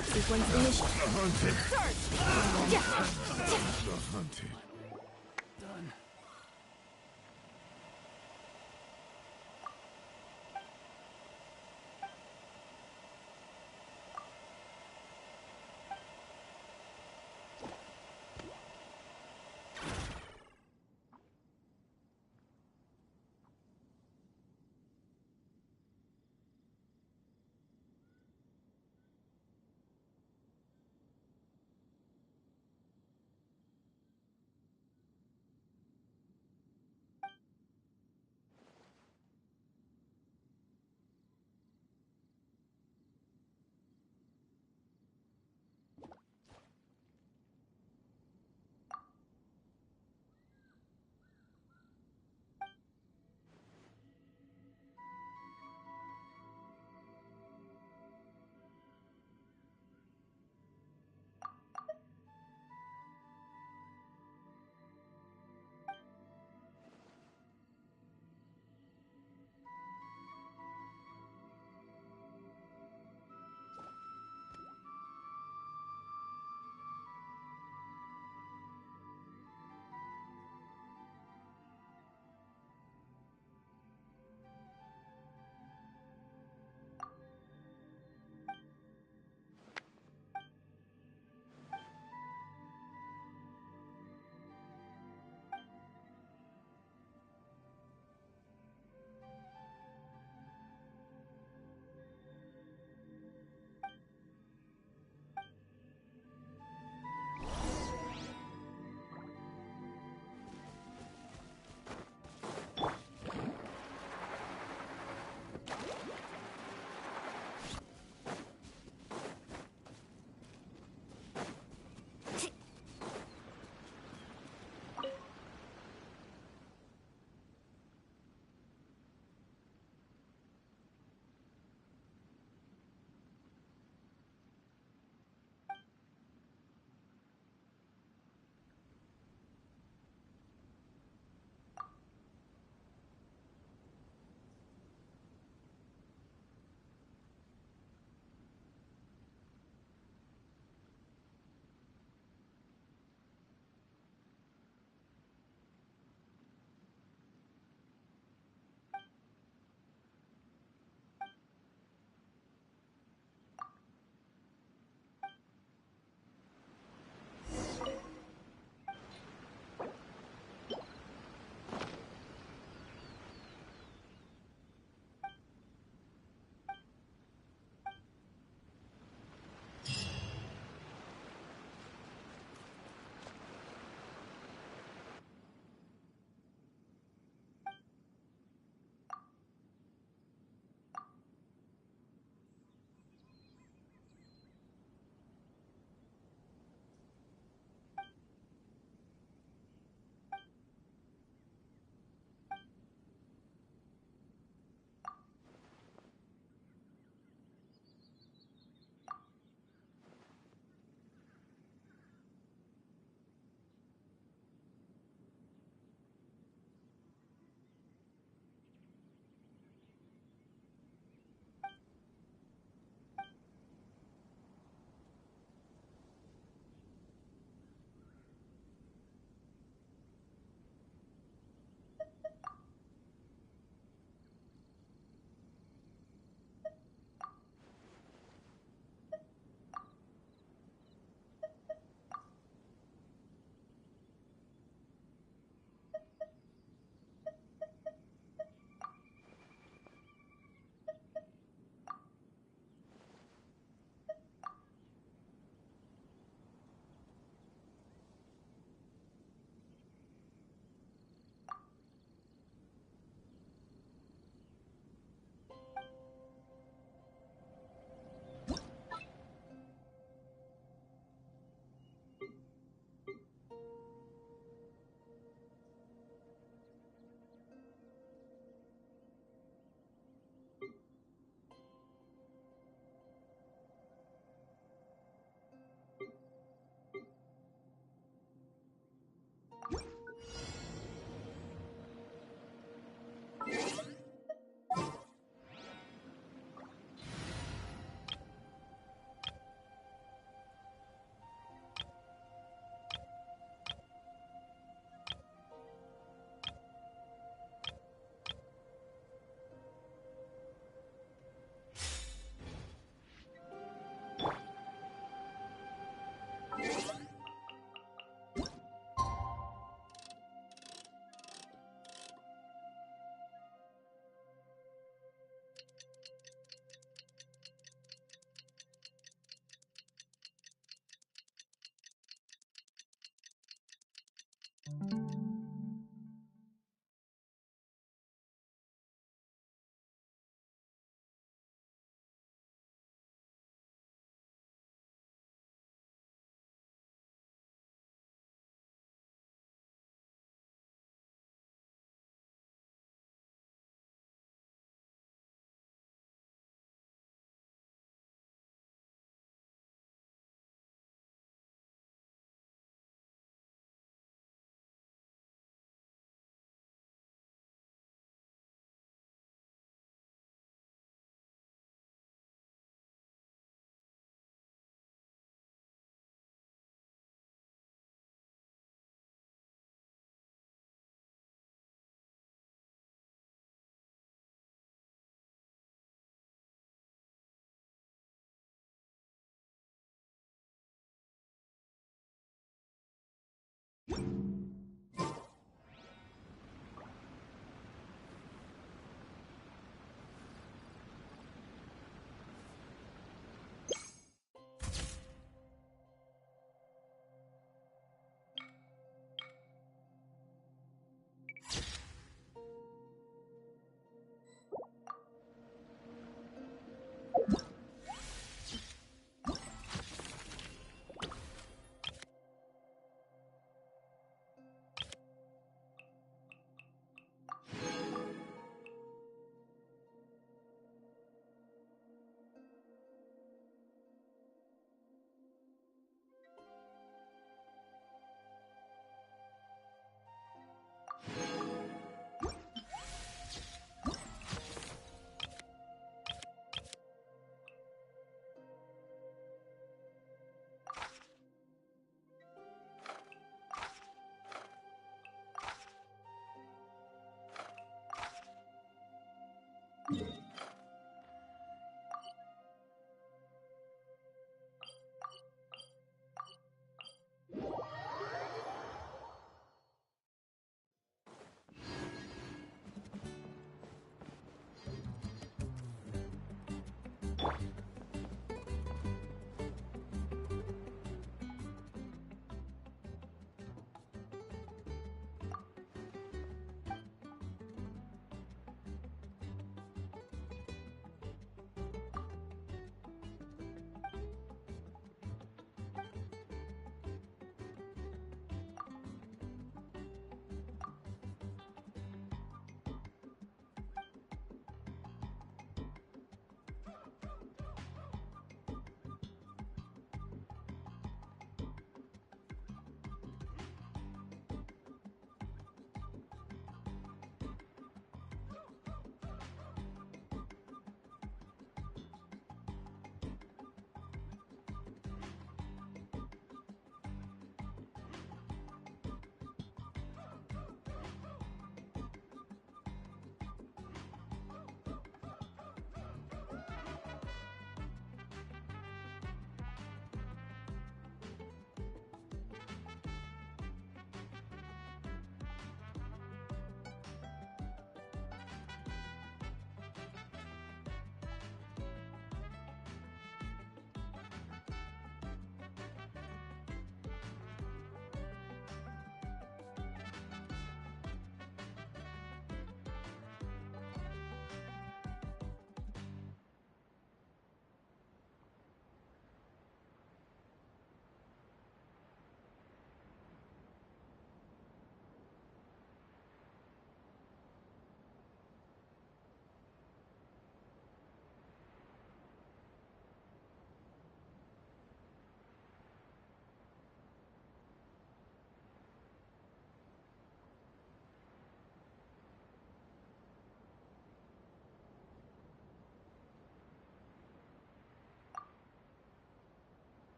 Subsequence initiated. The hunted. Surge! Yeah. The hunted. Done.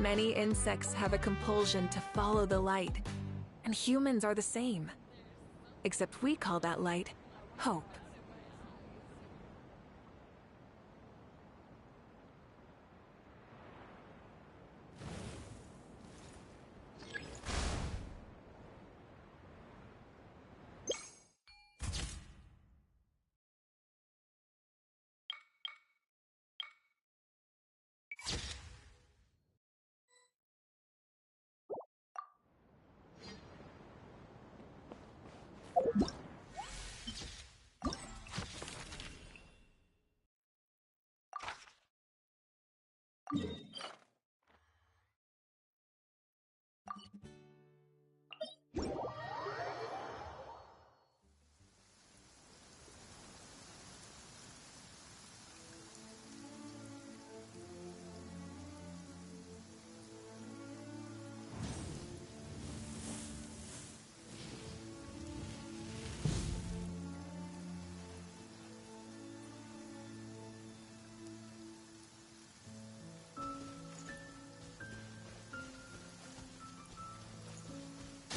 Many insects have a compulsion to follow the light, and humans are the same. Except we call that light hope.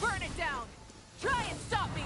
Burn it down! Try and stop me!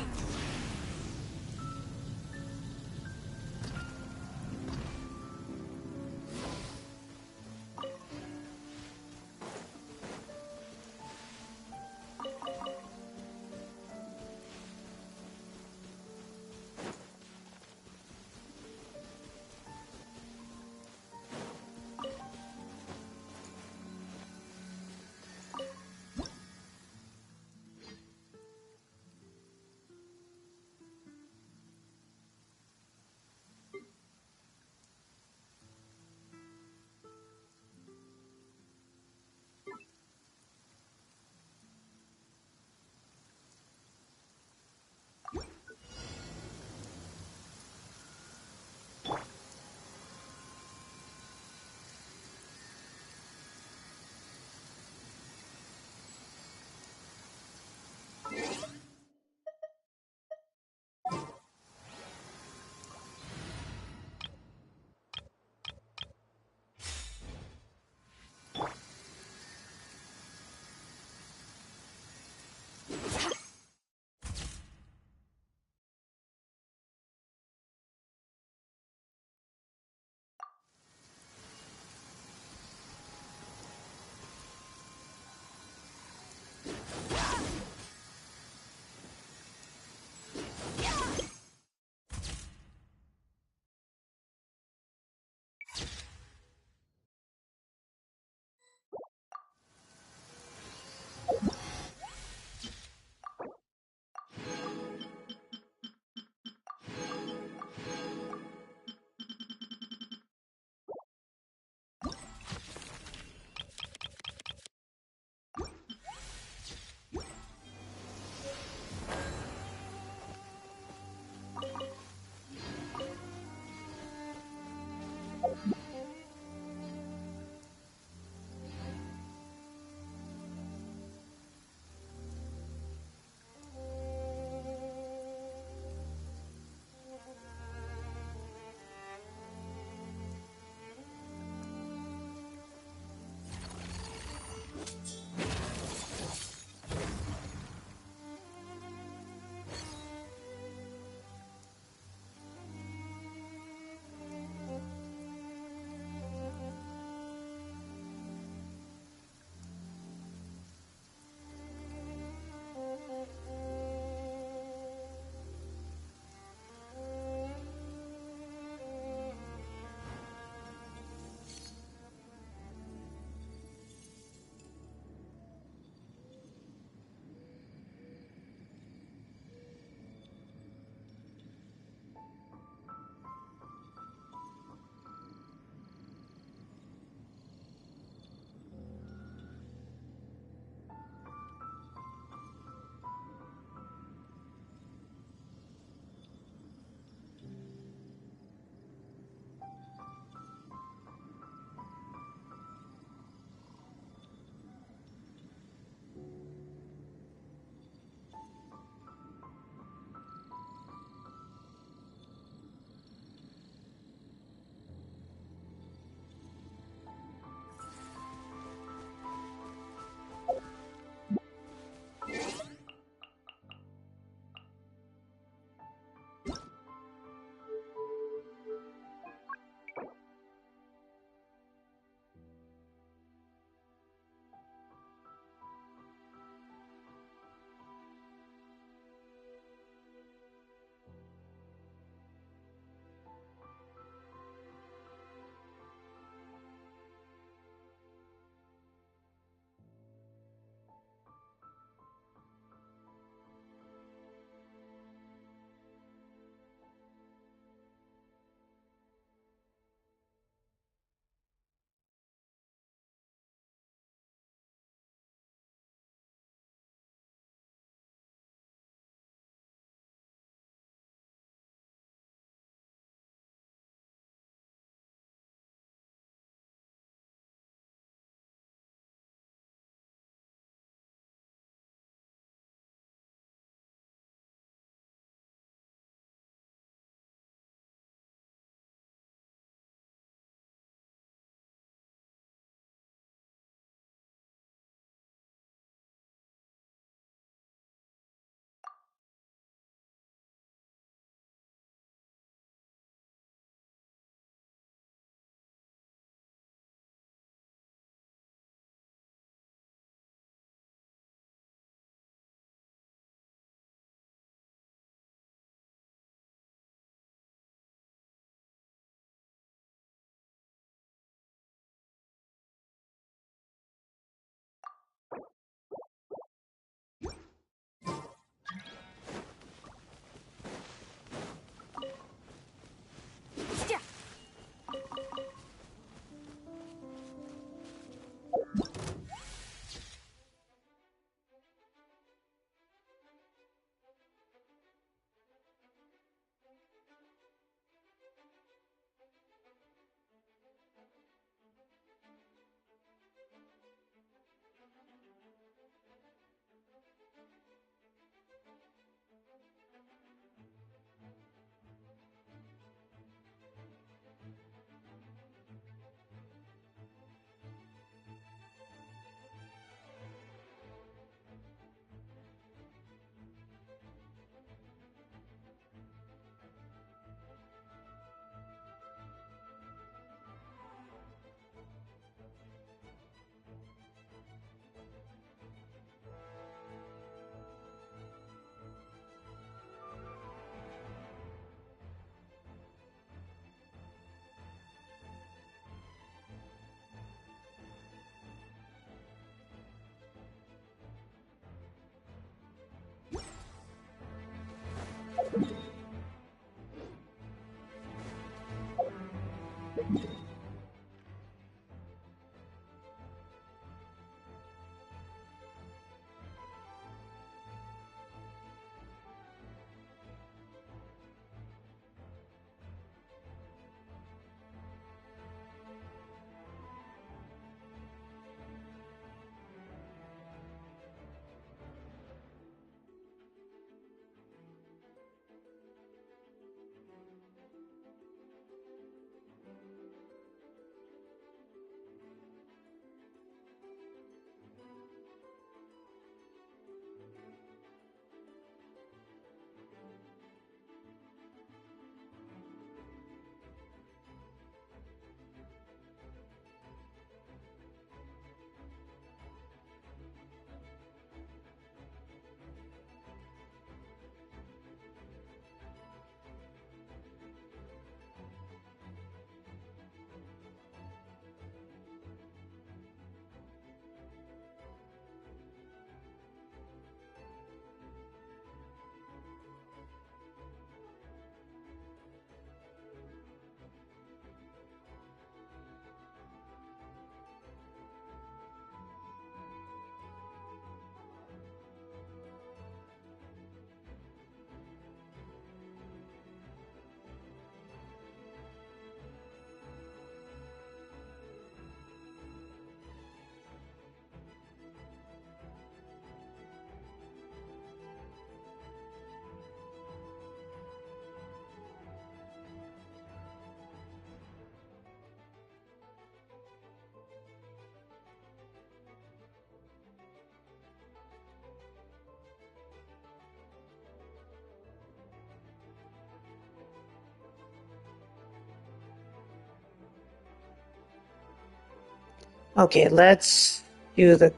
Okay, let's do the...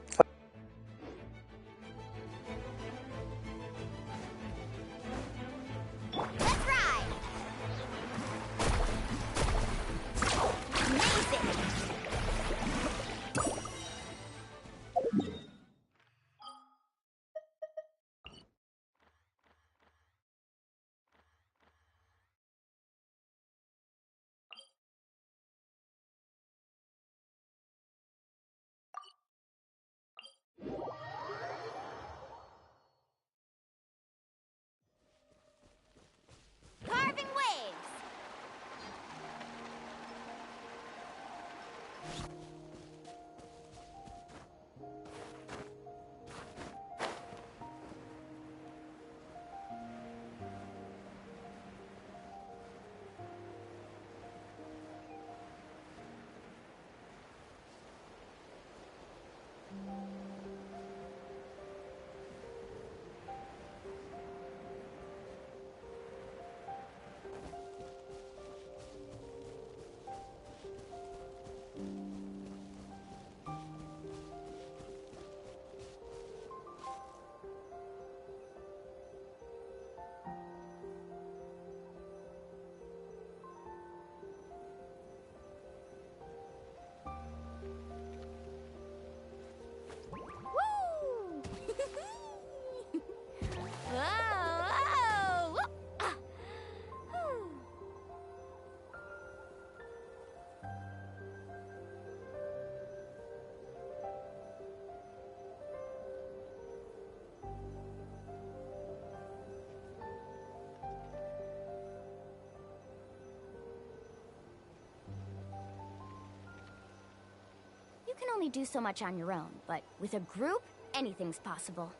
Let's ride! Amazing! Carving waves! Woo! Whoa! Ah. Whew. You can only do so much on your own, but with a group, anything's possible.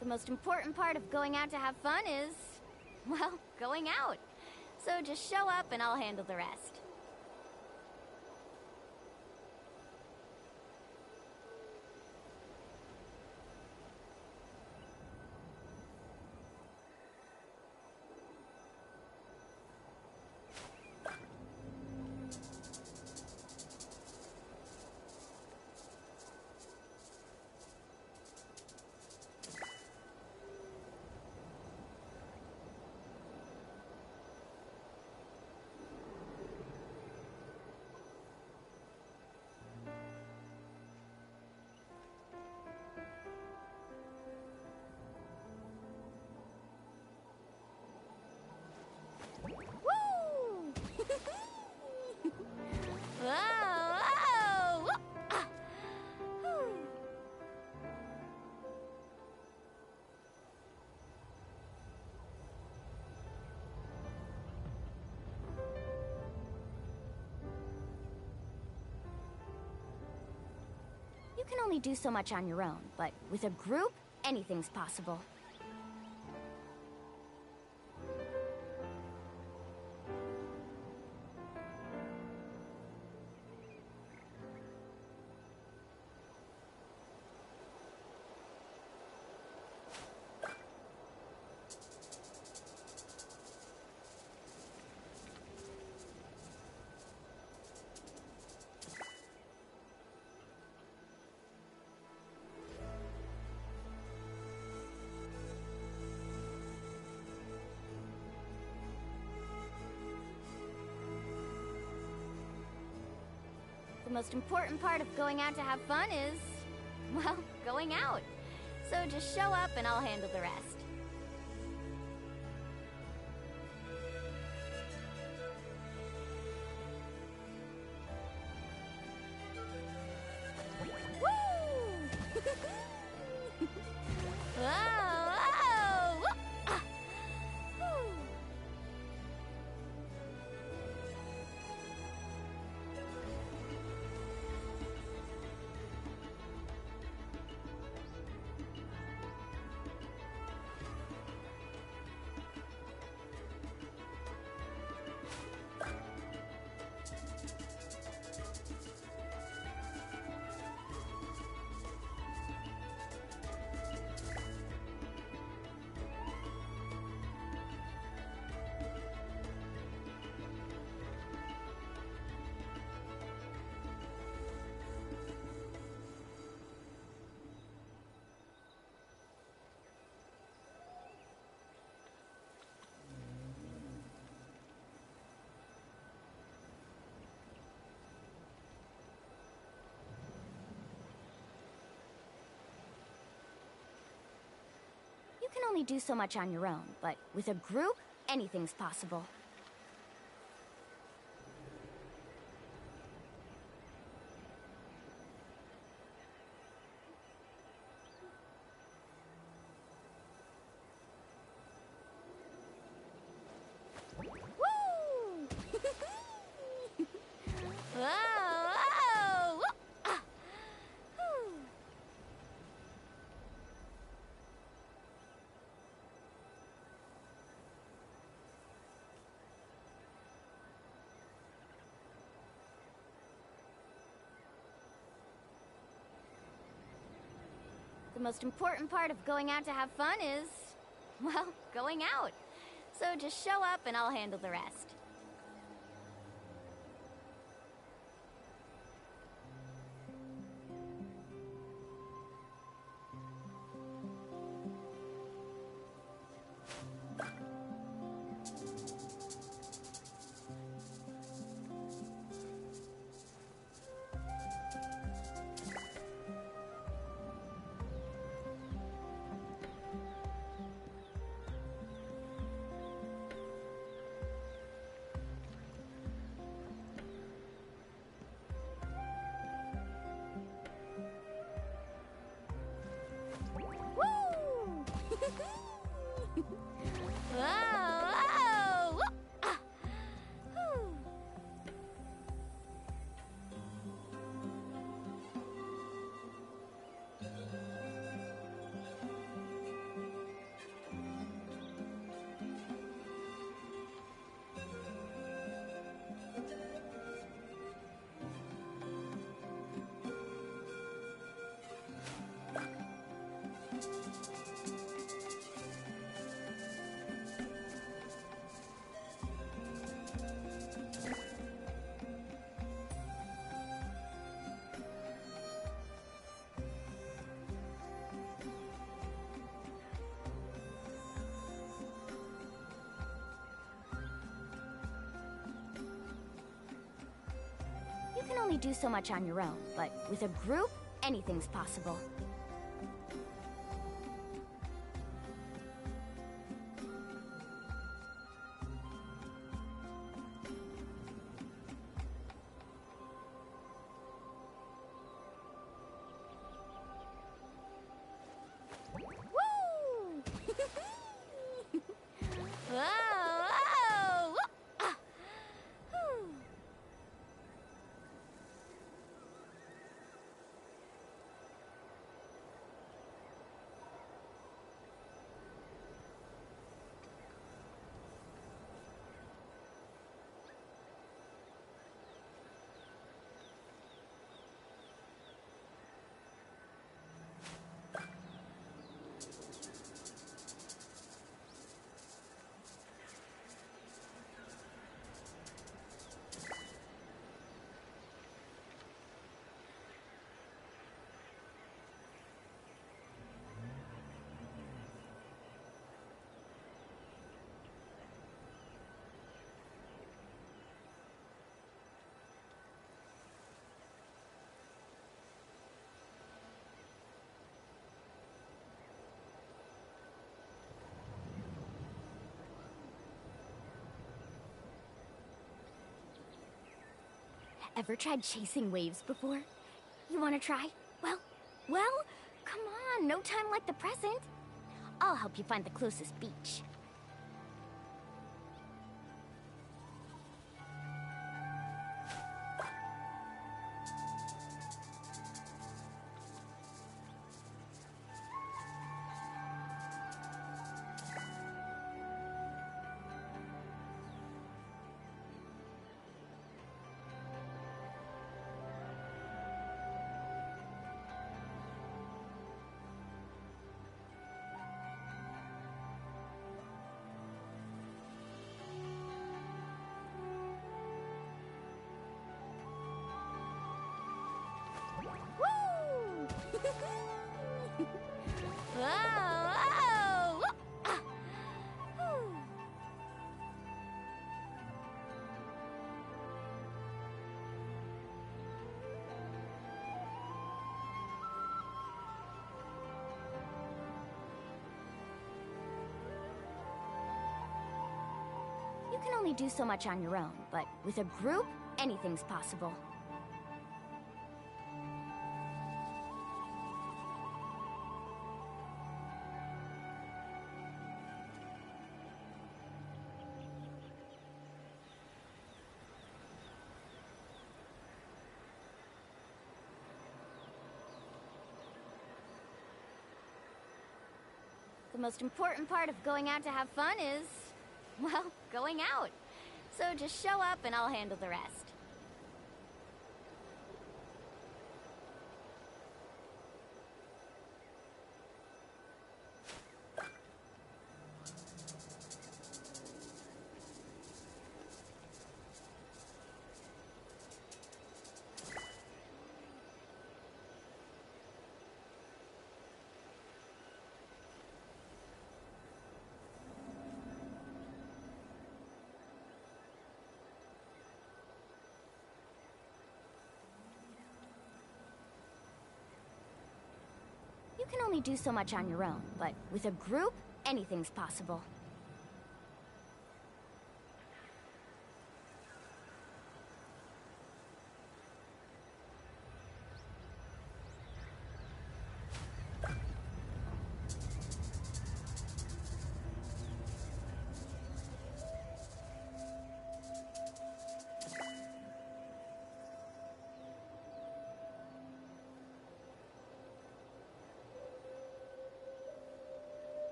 The most important part of going out to have fun is, well, going out. So just show up and I'll handle the rest. You can only do so much on your own, but with a group, anything's possible. The most important part of going out to have fun is, well, going out. So just show up and I'll handle the rest. Woo! Whoa, whoa! Whoop! Ah! Whew. You can only do so much on your own, but with a group, anything's possible. Woo! Whoa, whoa! Whoop! Ah! Whew. The most important part of going out to have fun is, well, going out. So just show up and I'll handle the rest. Woo! Whoa, whoa! Whoop! Ah! Whew. You can only do so much on your own, but with a group, anything's possible. Woo! Whoa, whoa! Whoop! Ah! Whew. Ever tried chasing waves before? You wanna try? Well, come on, no time like the present. I'll help you find the closest beach. Whoa! Ah. Whew. You can only do so much on your own, but with a group, anything's possible. The most important part of going out to have fun is, well, going out. So just show up and I'll handle the rest. You can only do so much on your own, but with a group, anything's possible.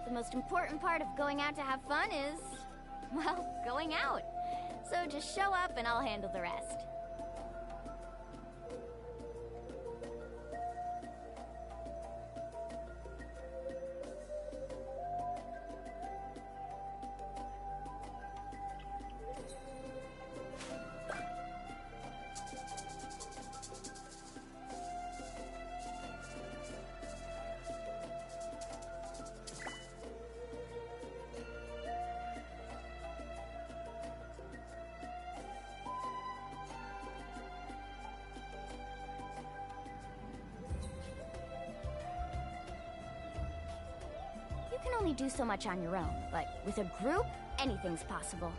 The most important part of going out to have fun is, well, going out. So just show up and I'll handle the rest. You can only do so much on your own, but with a group, anything's possible.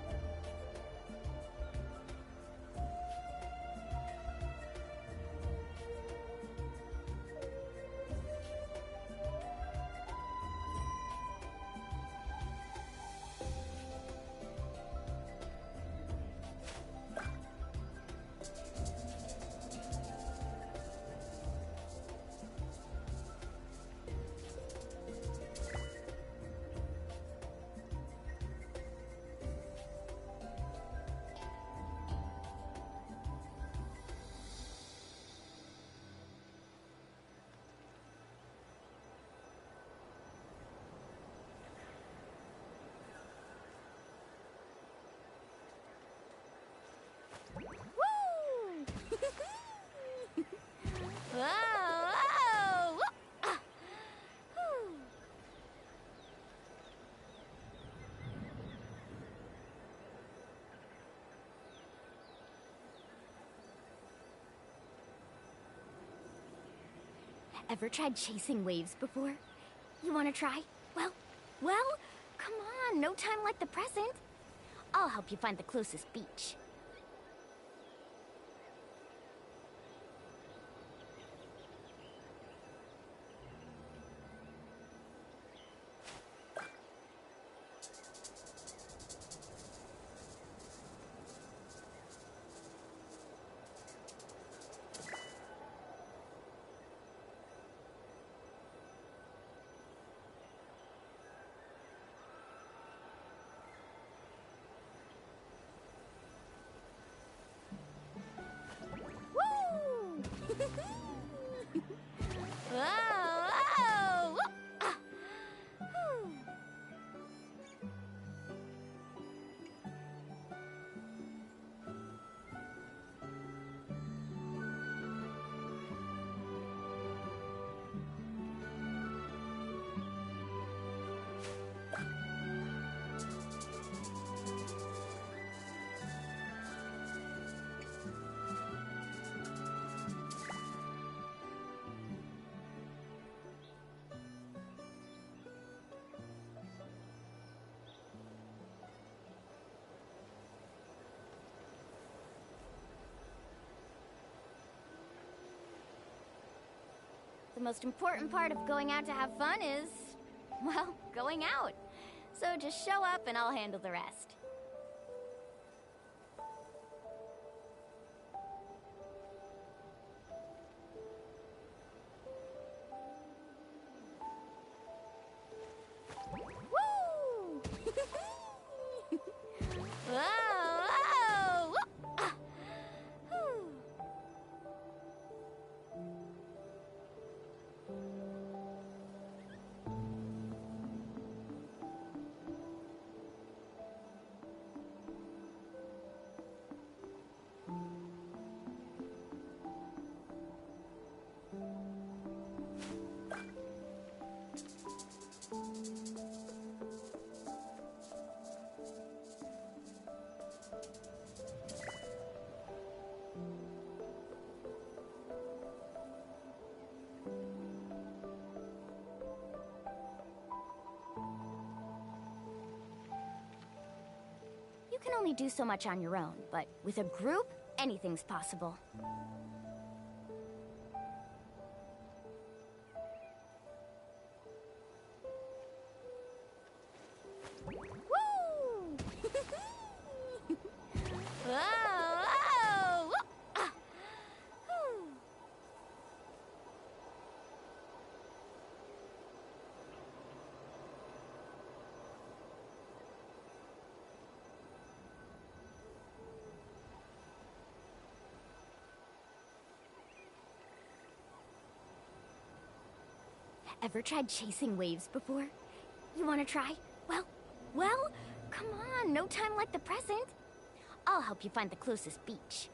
Ever tried chasing waves before? You want to try? Well, come on, no time like the present. I'll help you find the closest beach. Whoa! Ah. Whew. The most important part of going out to have fun is, well, going out. So just show up and I'll handle the rest. Woo! Whoa! Whoa! Ah. Whew. You can only do so much on your own, but with a group, anything's possible. Woo! Whoa! Whoa! Ah. Whew. Ever tried chasing waves before? You want to try? Well, come on, no time like the present. I'll help you find the closest beach.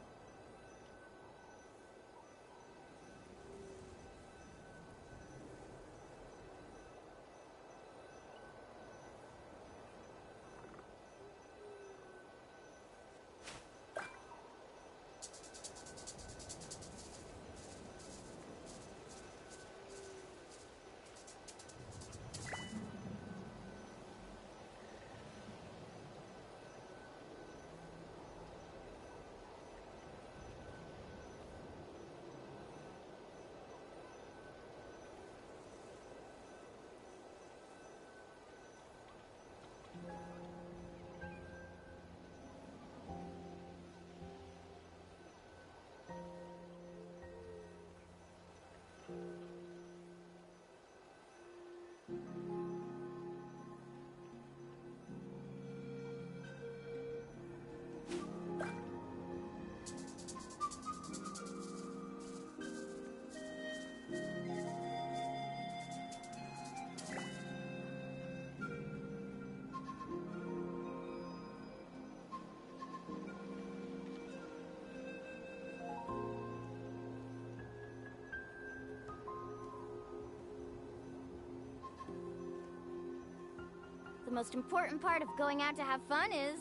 The most important part of going out to have fun is,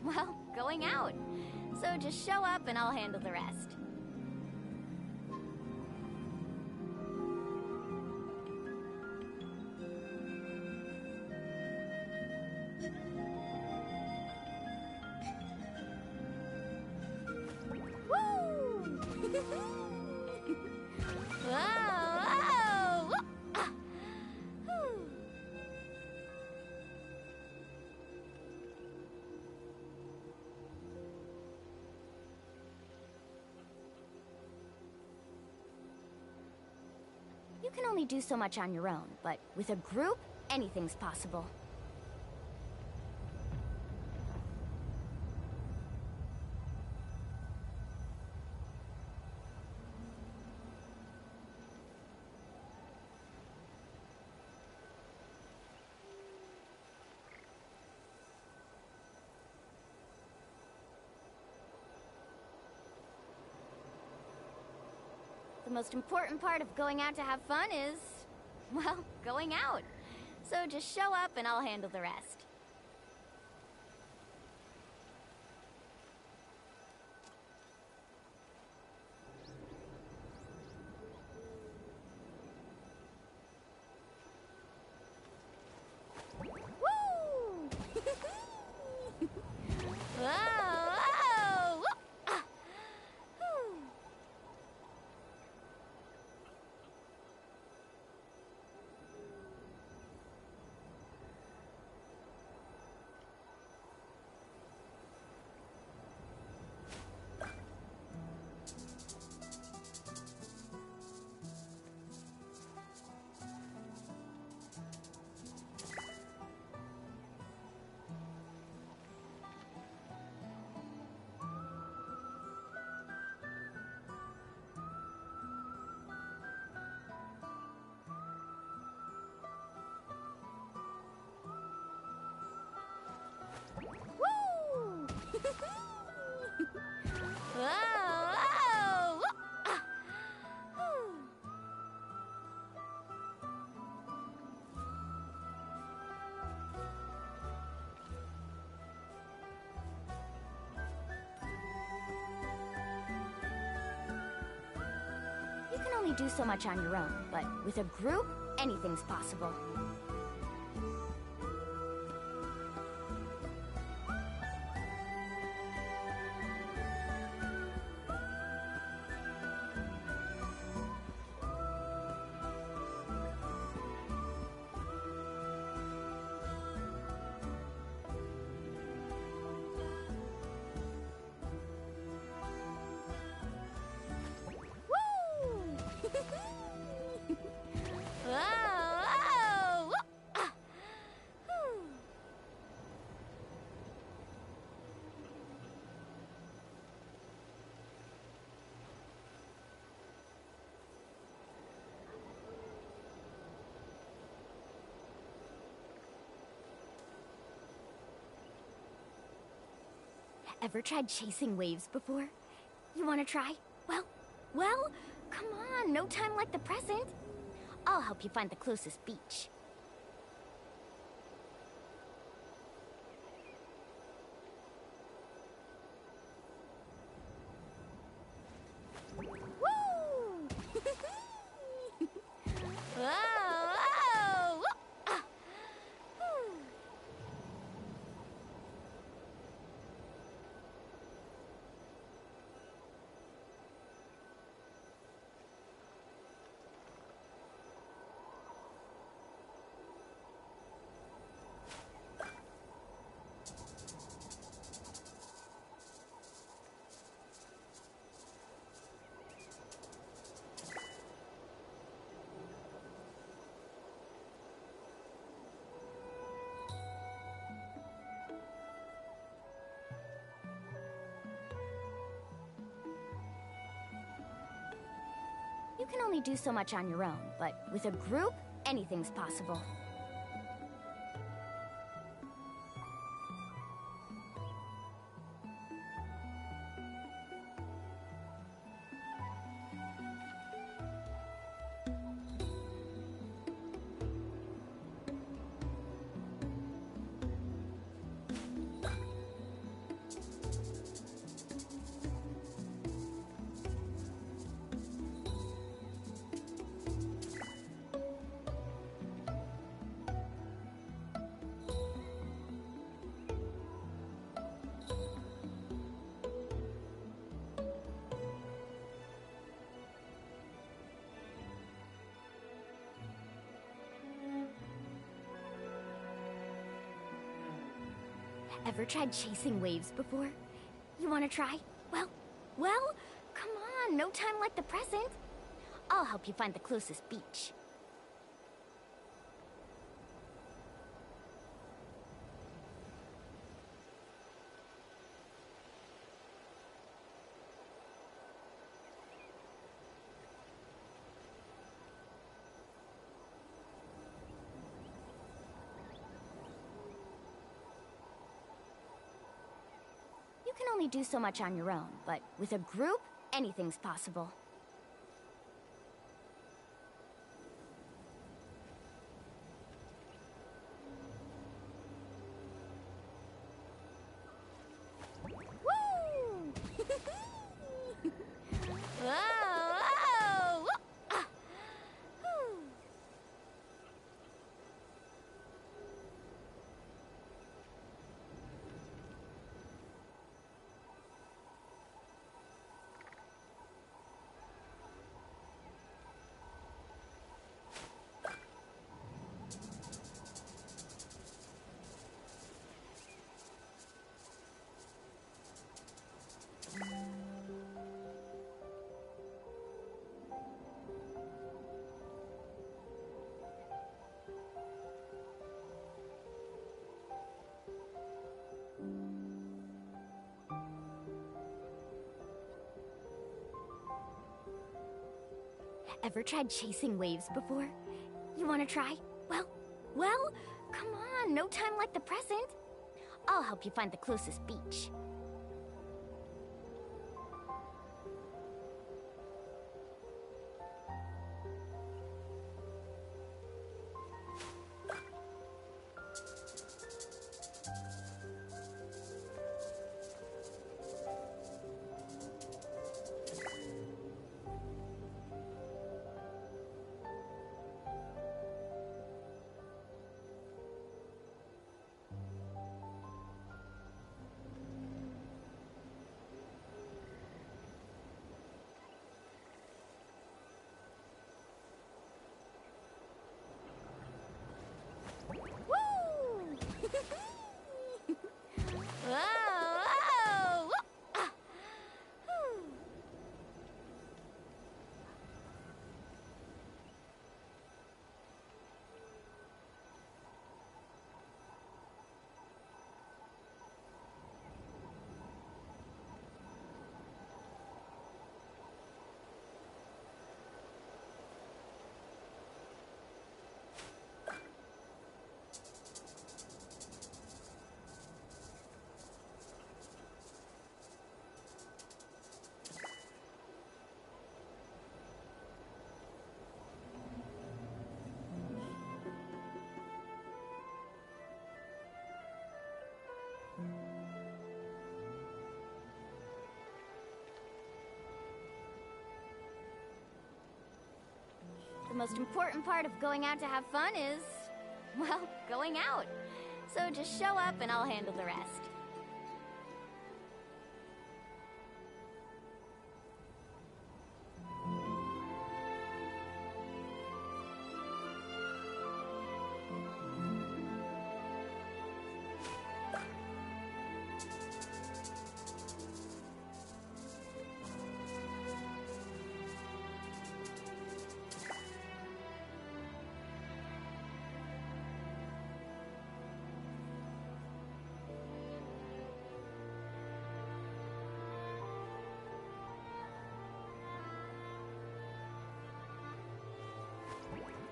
well, going out. So just show up and I'll handle the rest. Whoa! Ah. Whew. You can only do so much on your own, but with a group, anything's possible. The most important part of going out to have fun is, well, going out. So just show up and I'll handle the rest. Woo! Whoa! Whoa! Ah. Whew. Woo! Whoa! Whoa! Ah. Whew. You can only do so much on your own, but with a group, anything's possible. Woo! Whoa! Whoa! Ah. Whew. Ever tried chasing waves before? You want to try? Well, come on, no time like the present. I'll help you find the closest beach. Woo! Whoa! Whoa! Ah. Whew. You can only do so much on your own, but with a group, anything's possible. Ever tried chasing waves before? You want to try? Well, come on, no time like the present. I'll help you find the closest beach. You can only do so much on your own, but with a group, anything's possible. Woo! Whoa! Whoa! Ah! Whew. Ever tried chasing waves before? You want to try? Well, come on, no time like the present. I'll help you find the closest beach. Woo! Whoa! Whoa! Ah! Whew. The most important part of going out to have fun is, well, going out. So just show up and I'll handle the rest.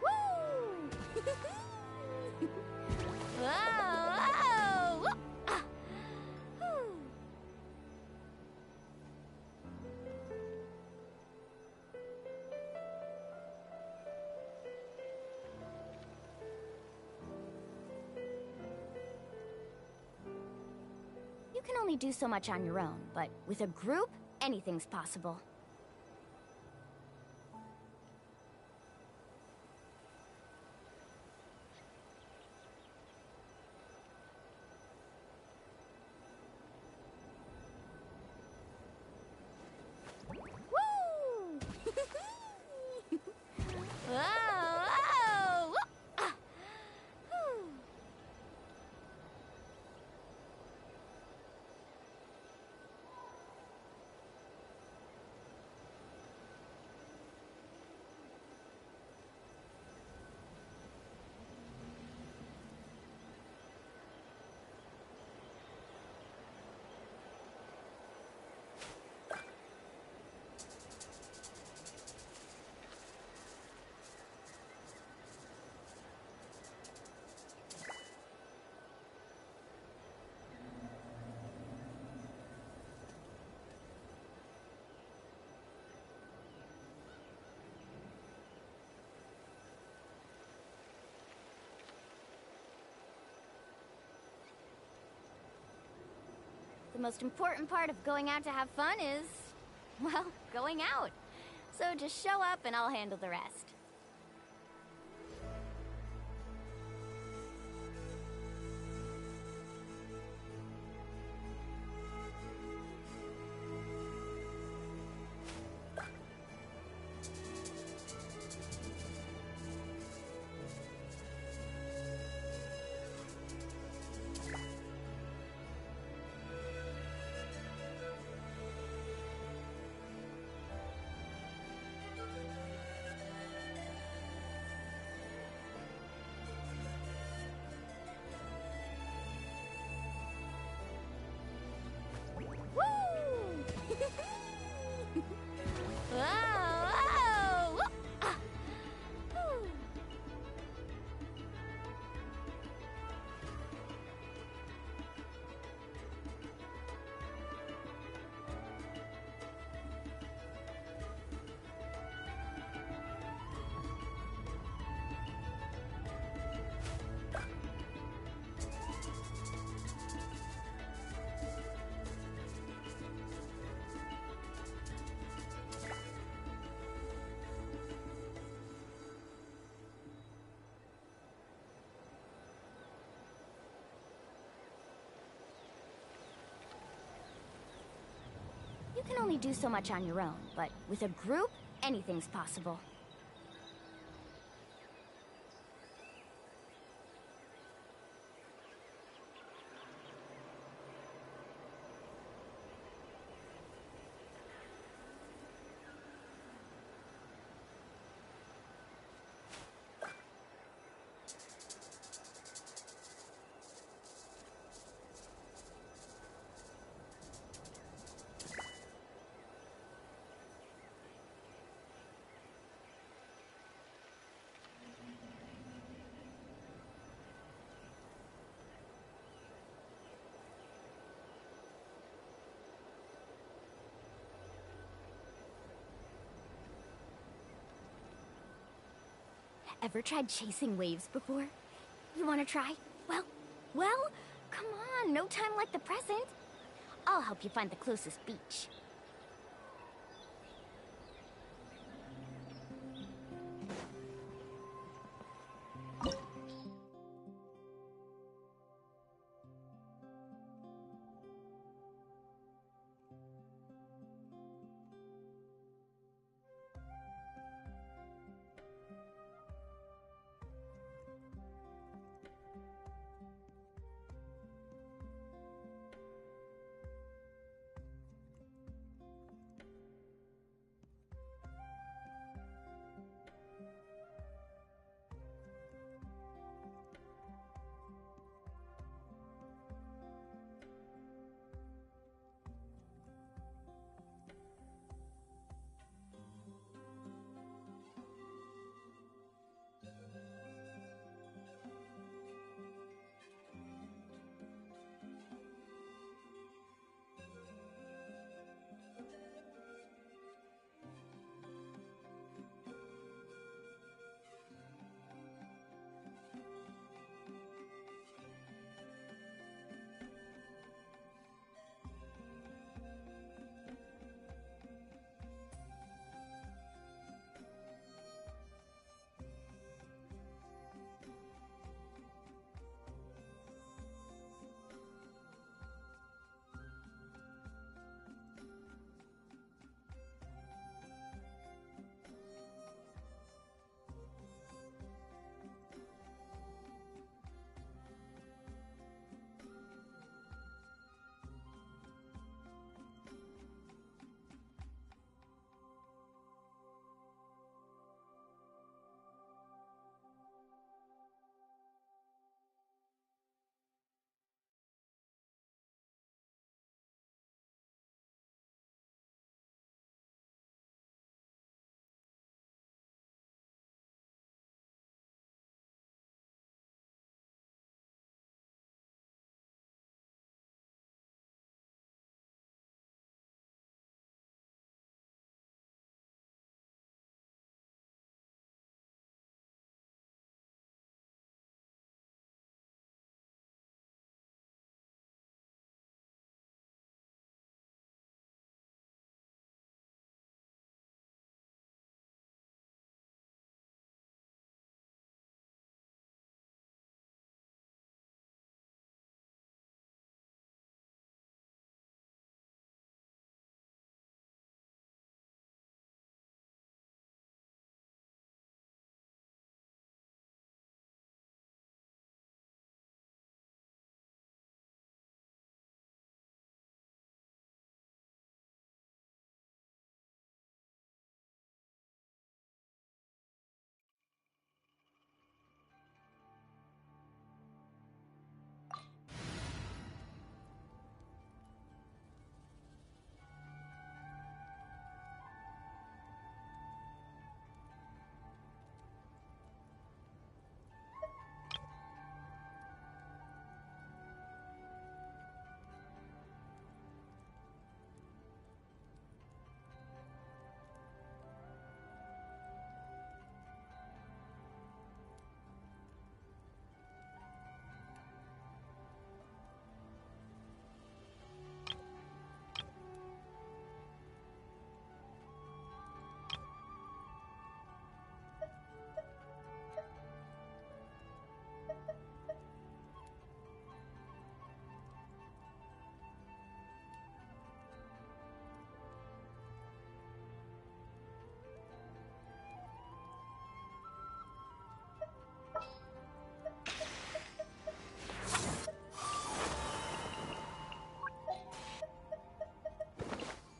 Whoa! Whoa! Ah! Whew. You can only do so much on your own, but with a group, anything's possible. Woo! Whoa! Whoa! Ah! Whew. The most important part of going out to have fun is, well, going out. So just show up and I'll handle the rest. Whoa! Ah. Whew. You can only do so much on your own, but with a group, anything's possible. Ever tried chasing waves before? You wanna try? Well, come on, no time like the present. I'll help you find the closest beach.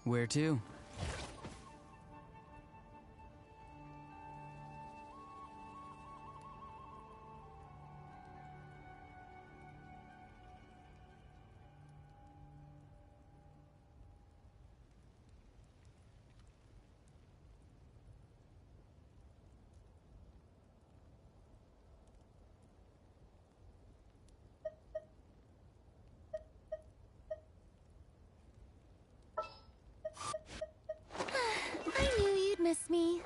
Where to? I knew you'd miss me.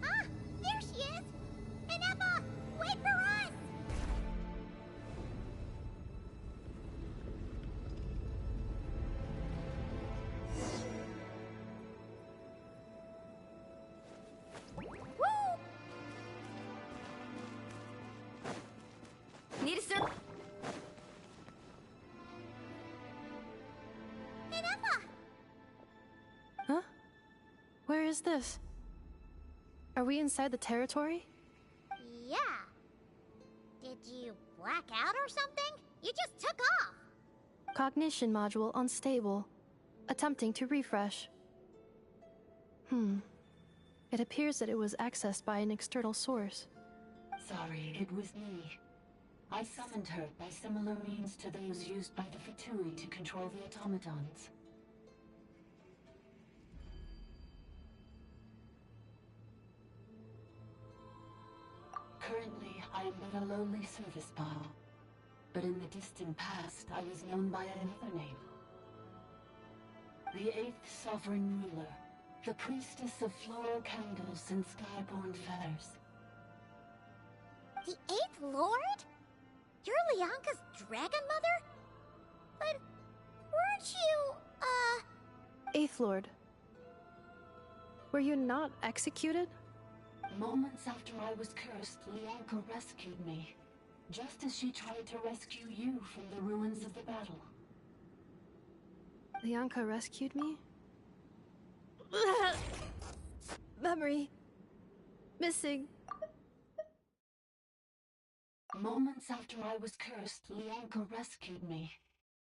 Ah! There she is! Ineffa! Wait for us! Woo! Need a sir. Ineffa! Huh? Where is this? Are we inside the territory? Yeah. Did you black out or something? You just took off. Cognition module unstable. Attempting to refresh. It appears that it was accessed by an external source. Sorry, it was me. I summoned her by similar means to those used by the Fatui to control the automatons. Currently, I am but a lowly service bot. But in the distant past, I was known by another name. The 8th Sovereign Ruler, the Priestess of Floral Candles and Skyborn Feathers. The 8th Lord? You're Leonka's Dragon Mother? But weren't you, Eighth Lord. Were you not executed? Moments after I was cursed, Leonka rescued me. Just as she tried to rescue you from the ruins of the battle. Leonka rescued me? Memory. Missing. Moments after I was cursed, Leonka rescued me.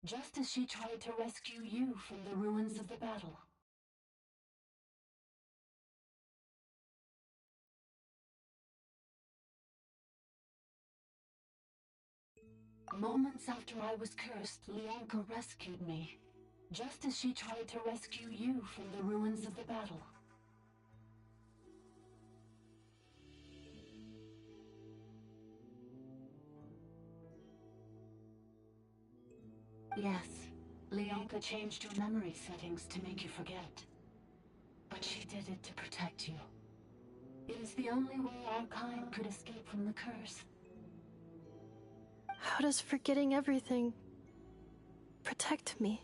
Just as she tried to rescue you from the ruins of the battle. Moments after I was cursed, Leonka rescued me. Just as she tried to rescue you from the ruins of the battle. Yes, Leonka changed your memory settings to make you forget. But she did it to protect you. It is the only way our kind could escape from the curse. How does forgetting everything protect me?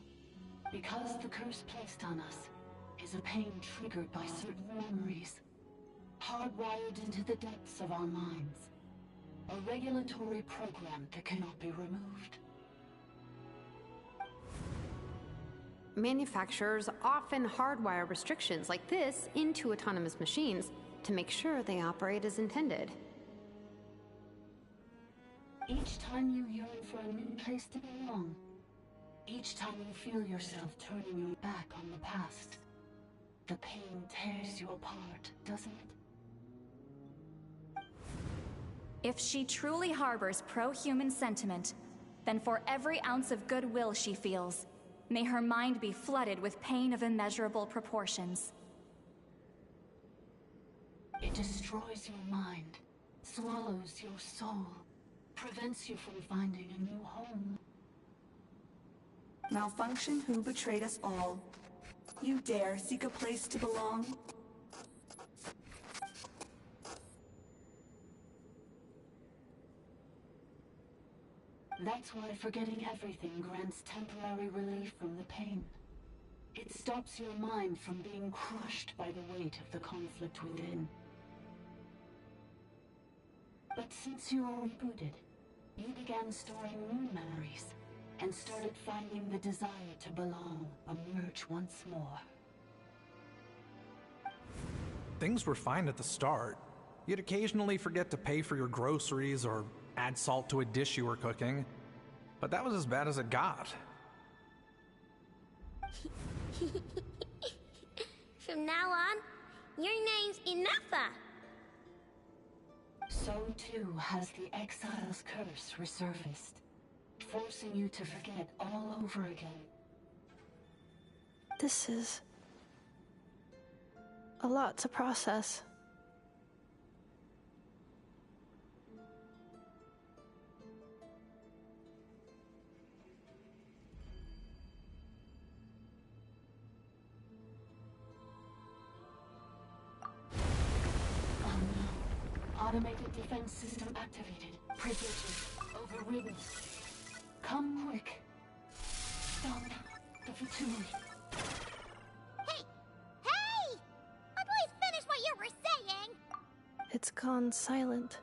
Because the curse placed on us is a pain triggered by certain memories, hardwired into the depths of our minds. A regulatory program that cannot be removed. Manufacturers often hardwire restrictions like this into autonomous machines to make sure they operate as intended. Each time you yearn for a new place to belong, each time you feel yourself turning your back on the past, the pain tears you apart, doesn't it? If she truly harbors pro-human sentiment, then for every ounce of goodwill she feels, may her mind be flooded with pain of immeasurable proportions. It destroys your mind, swallows your soul, prevents you from finding a new home. Malfunction who betrayed us all. You dare seek a place to belong? That's why forgetting everything grants temporary relief from the pain. It stops your mind from being crushed by the weight of the conflict within. But since you were rebooted, you began storing new memories, and started finding the desire to belong emerge once more. Things were fine at the start. You'd occasionally forget to pay for your groceries or add salt to a dish you were cooking, but that was as bad as it got. From now on, your name's Ineffa. So too has the exile's curse resurfaced, forcing you to forget all over again. This is a lot to process. Automated defense system activated. Privileges overridden. Come quick. Stop the Fatui. Hey! Hey! Please finish what you were saying! It's gone silent.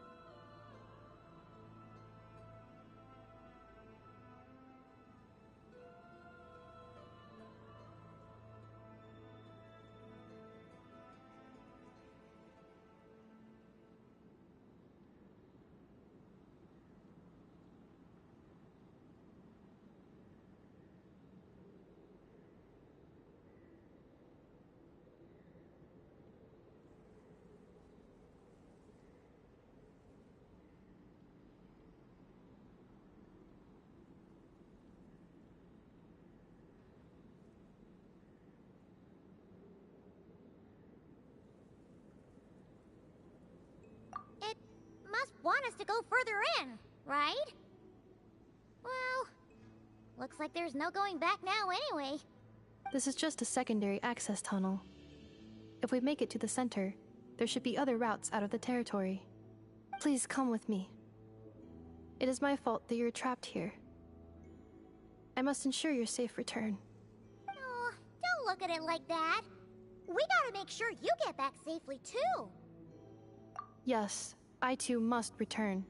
It must want us to go further in, right? Well, looks like there's no going back now anyway. This is just a secondary access tunnel. If we make it to the center, there should be other routes out of the territory. Please come with me. It is my fault that you're trapped here. I must ensure your safe return. Oh, don't look at it like that. We gotta make sure you get back safely too. Yes, I too must return.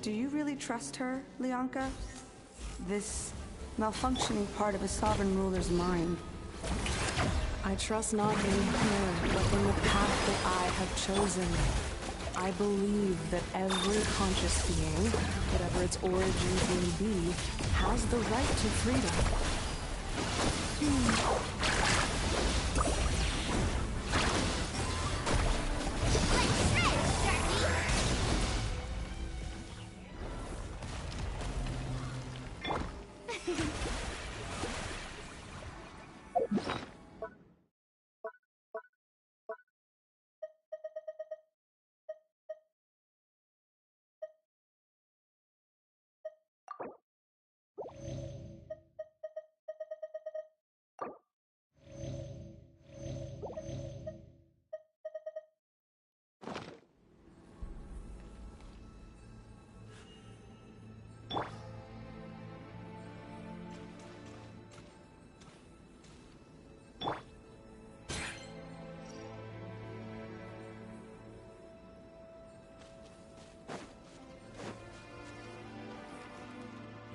Do you really trust her, Lianka? This malfunctioning part of a sovereign ruler's mind. I trust not in her, but in the path that I have chosen. I believe that every conscious being, whatever its origins may be, has the right to freedom.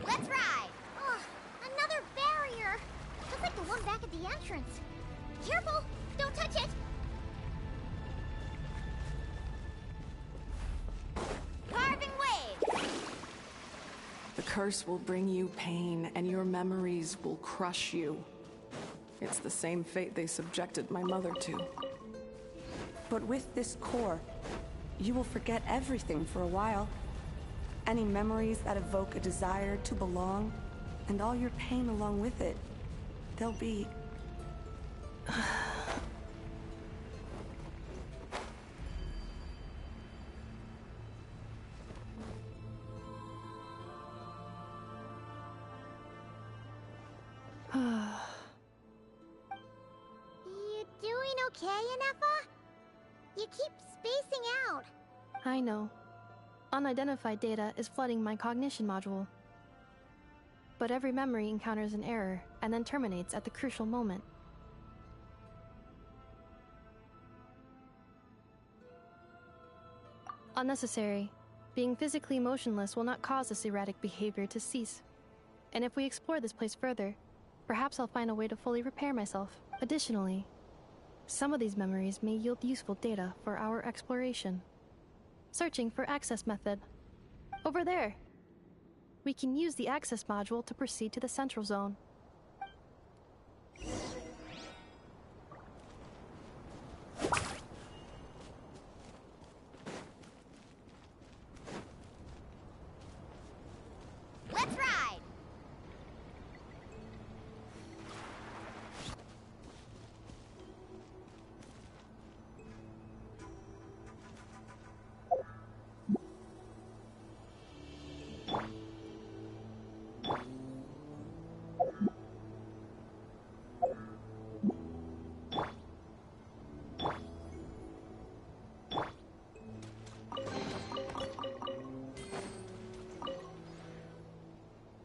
Let's ride! Oh, another barrier! Looks like the one back at the entrance. Careful! Don't touch it! Carving wave! The curse will bring you pain, and your memories will crush you. It's the same fate they subjected my mother to. But with this core, you will forget everything for a while. Any memories that evoke a desire to belong, and all your pain along with it, they'll be... You doing okay, Ineffa? You keep spacing out. I know. Unidentified data is flooding my cognition module. But every memory encounters an error and then terminates at the crucial moment. Unnecessary, Being physically motionless will not cause this erratic behavior to cease. And if we explore this place further, perhaps I'll find a way to fully repair myself. Additionally, some of these memories may yield useful data for our exploration. Searching for access method. Over there! We can use the access module to proceed to the central zone. Let's ride!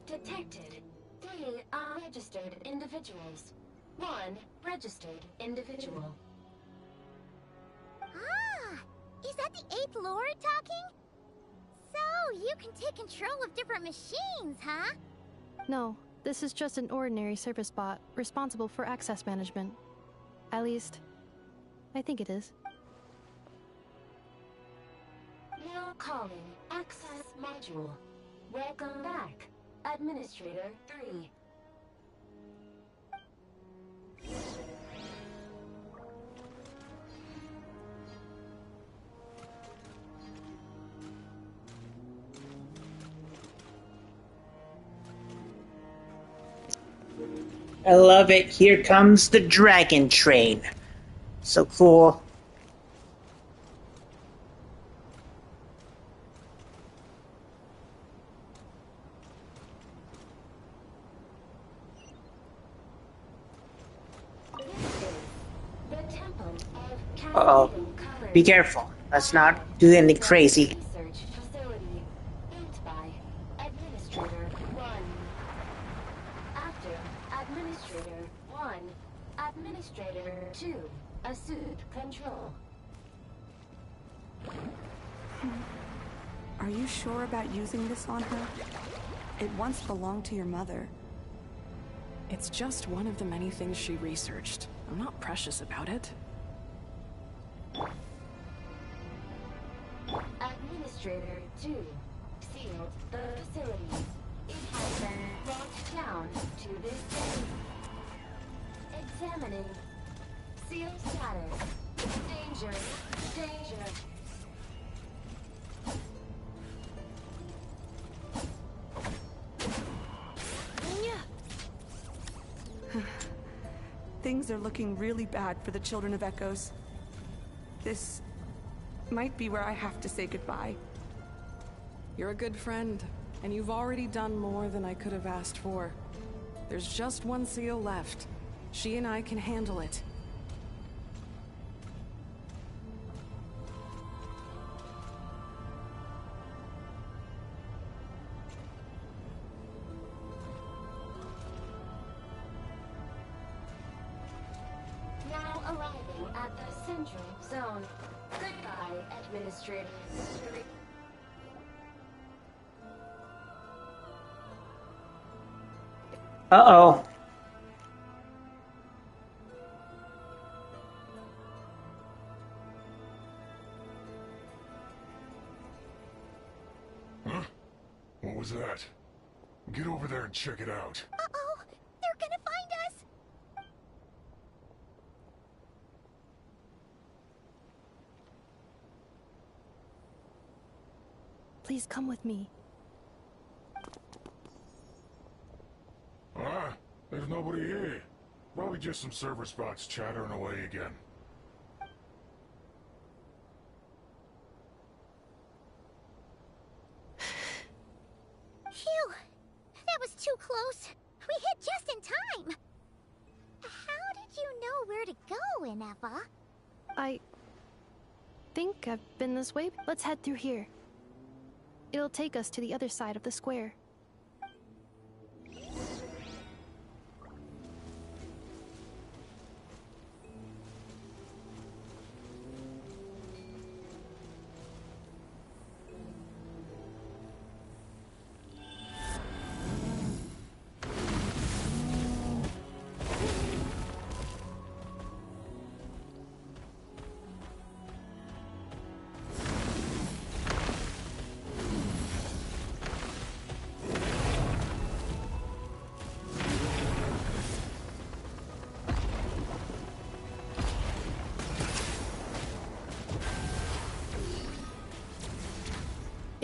Detected 3 unregistered individuals. 1 registered individual. Ah! Is that the 8th Lord talking? So, you can take control of different machines, huh? No, this is just an ordinary service bot responsible for access management. At least, I think it is. Now calling access module. Welcome back, Administrator 3. I love it. Here comes the dragon train. So cool. Uh-oh. Be careful. Let's not do anything crazy. Research facility built by Administrator 1. After Administrator 1, Administrator 2 assumed control. Are you sure about using this on her? It once belonged to your mother. It's just one of the many things she researched. I'm not precious about it. Administrator 2 sealed the facility. It has been locked down to this day. Examining. Seal status. Danger. Danger. Things are looking really bad for the Children of Echoes. This might be where I have to say goodbye. You're a good friend, and you've already done more than I could have asked for. There's just one seal left. She and I can handle it. Now arriving at the central zone. Goodbye, Administrator 3. Uh-oh. Huh? What was that? Get over there and check it out. Uh-oh! They're gonna find us! Please come with me. Ah, there's nobody here. Probably just some server spots chattering away again. Phew! That was too close. We hit just in time. How did you know where to go, Ineffa? I think I've been this way. Let's head through here. It'll take us to the other side of the square.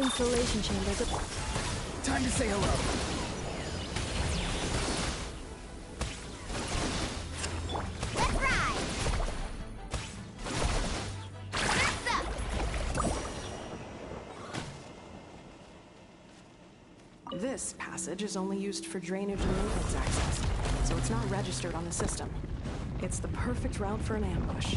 Installation chambers. Time to say hello. Let's ride! This passage is only used for drainage and maintenance access, so it's not registered on the system. It's the perfect route for an ambush.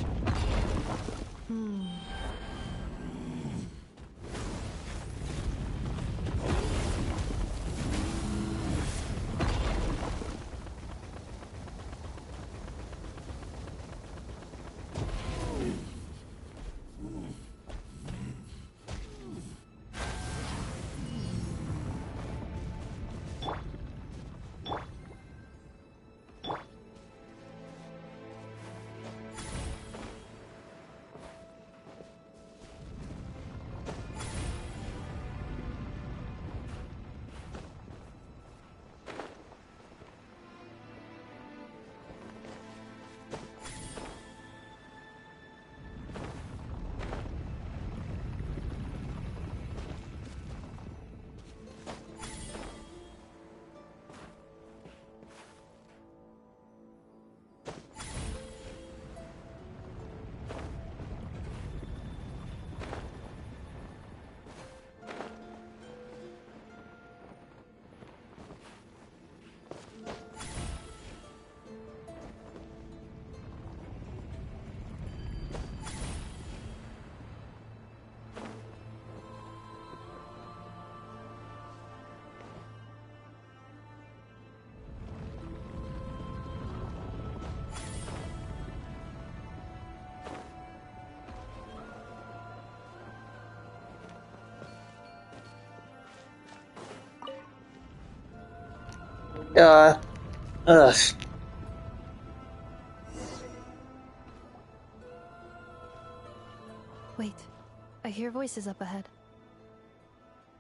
Ugh. Wait, I hear voices up ahead.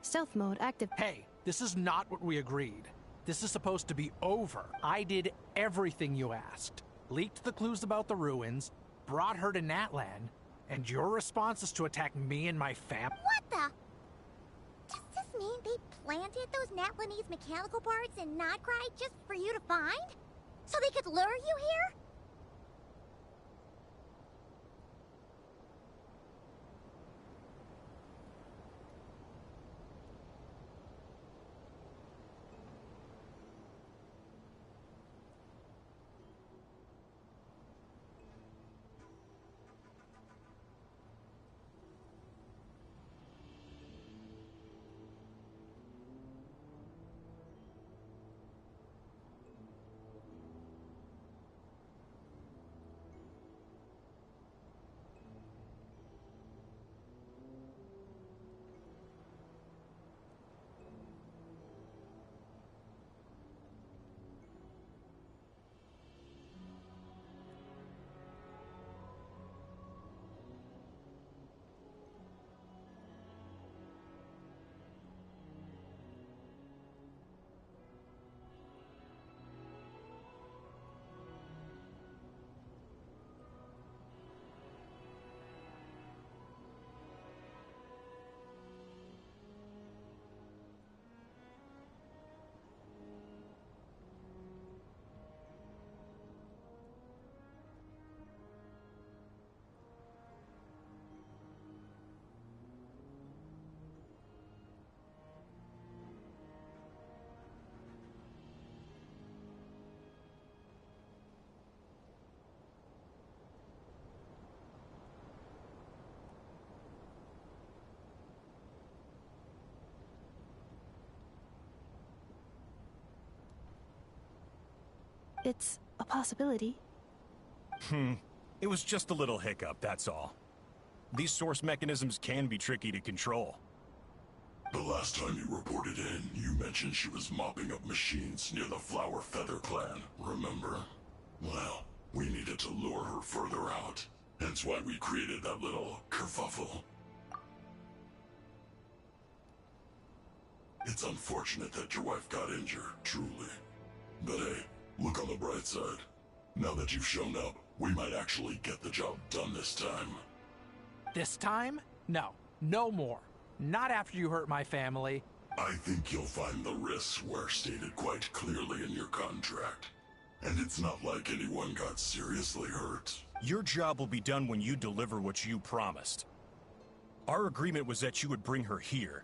Stealth mode active. Hey, this is not what we agreed. This is supposed to be over. I did everything you asked. Leaked the clues about the ruins, brought her to Natlan, and your response is to attack me and my fam- What the? Does this mean they planted those Natlanese mechanical parts in Notcry just for you to find? So they could lure you here? It's a possibility. It was just a little hiccup, that's all. These source mechanisms can be tricky to control. The last time you reported in, you mentioned she was mopping up machines near the Flower Feather clan, remember? Well, we needed to lure her further out. Hence why we created that little kerfuffle. It's unfortunate that your wife got injured, truly. But hey, look on the bright side. Now that you've shown up, we might actually get the job done this time. This time? No. No more. Not after you hurt my family. I think you'll find the risks were stated quite clearly in your contract. And it's not like anyone got seriously hurt. Your job will be done when you deliver what you promised. Our agreement was that you would bring her here.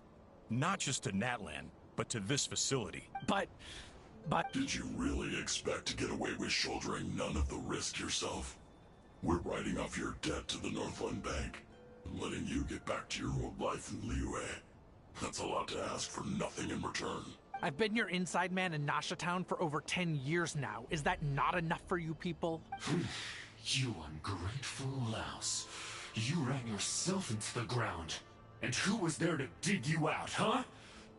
Not just to Natlan, but to this facility. But... Did you really expect to get away with shouldering none of the risk yourself? We're writing off your debt to the Northland Bank, and letting you get back to your old life in Liyue. That's a lot to ask for nothing in return. I've been your inside man in Nasha Town for over 10 years now. Is that not enough for you people? You ungrateful louse. You ran yourself into the ground. And who was there to dig you out, huh?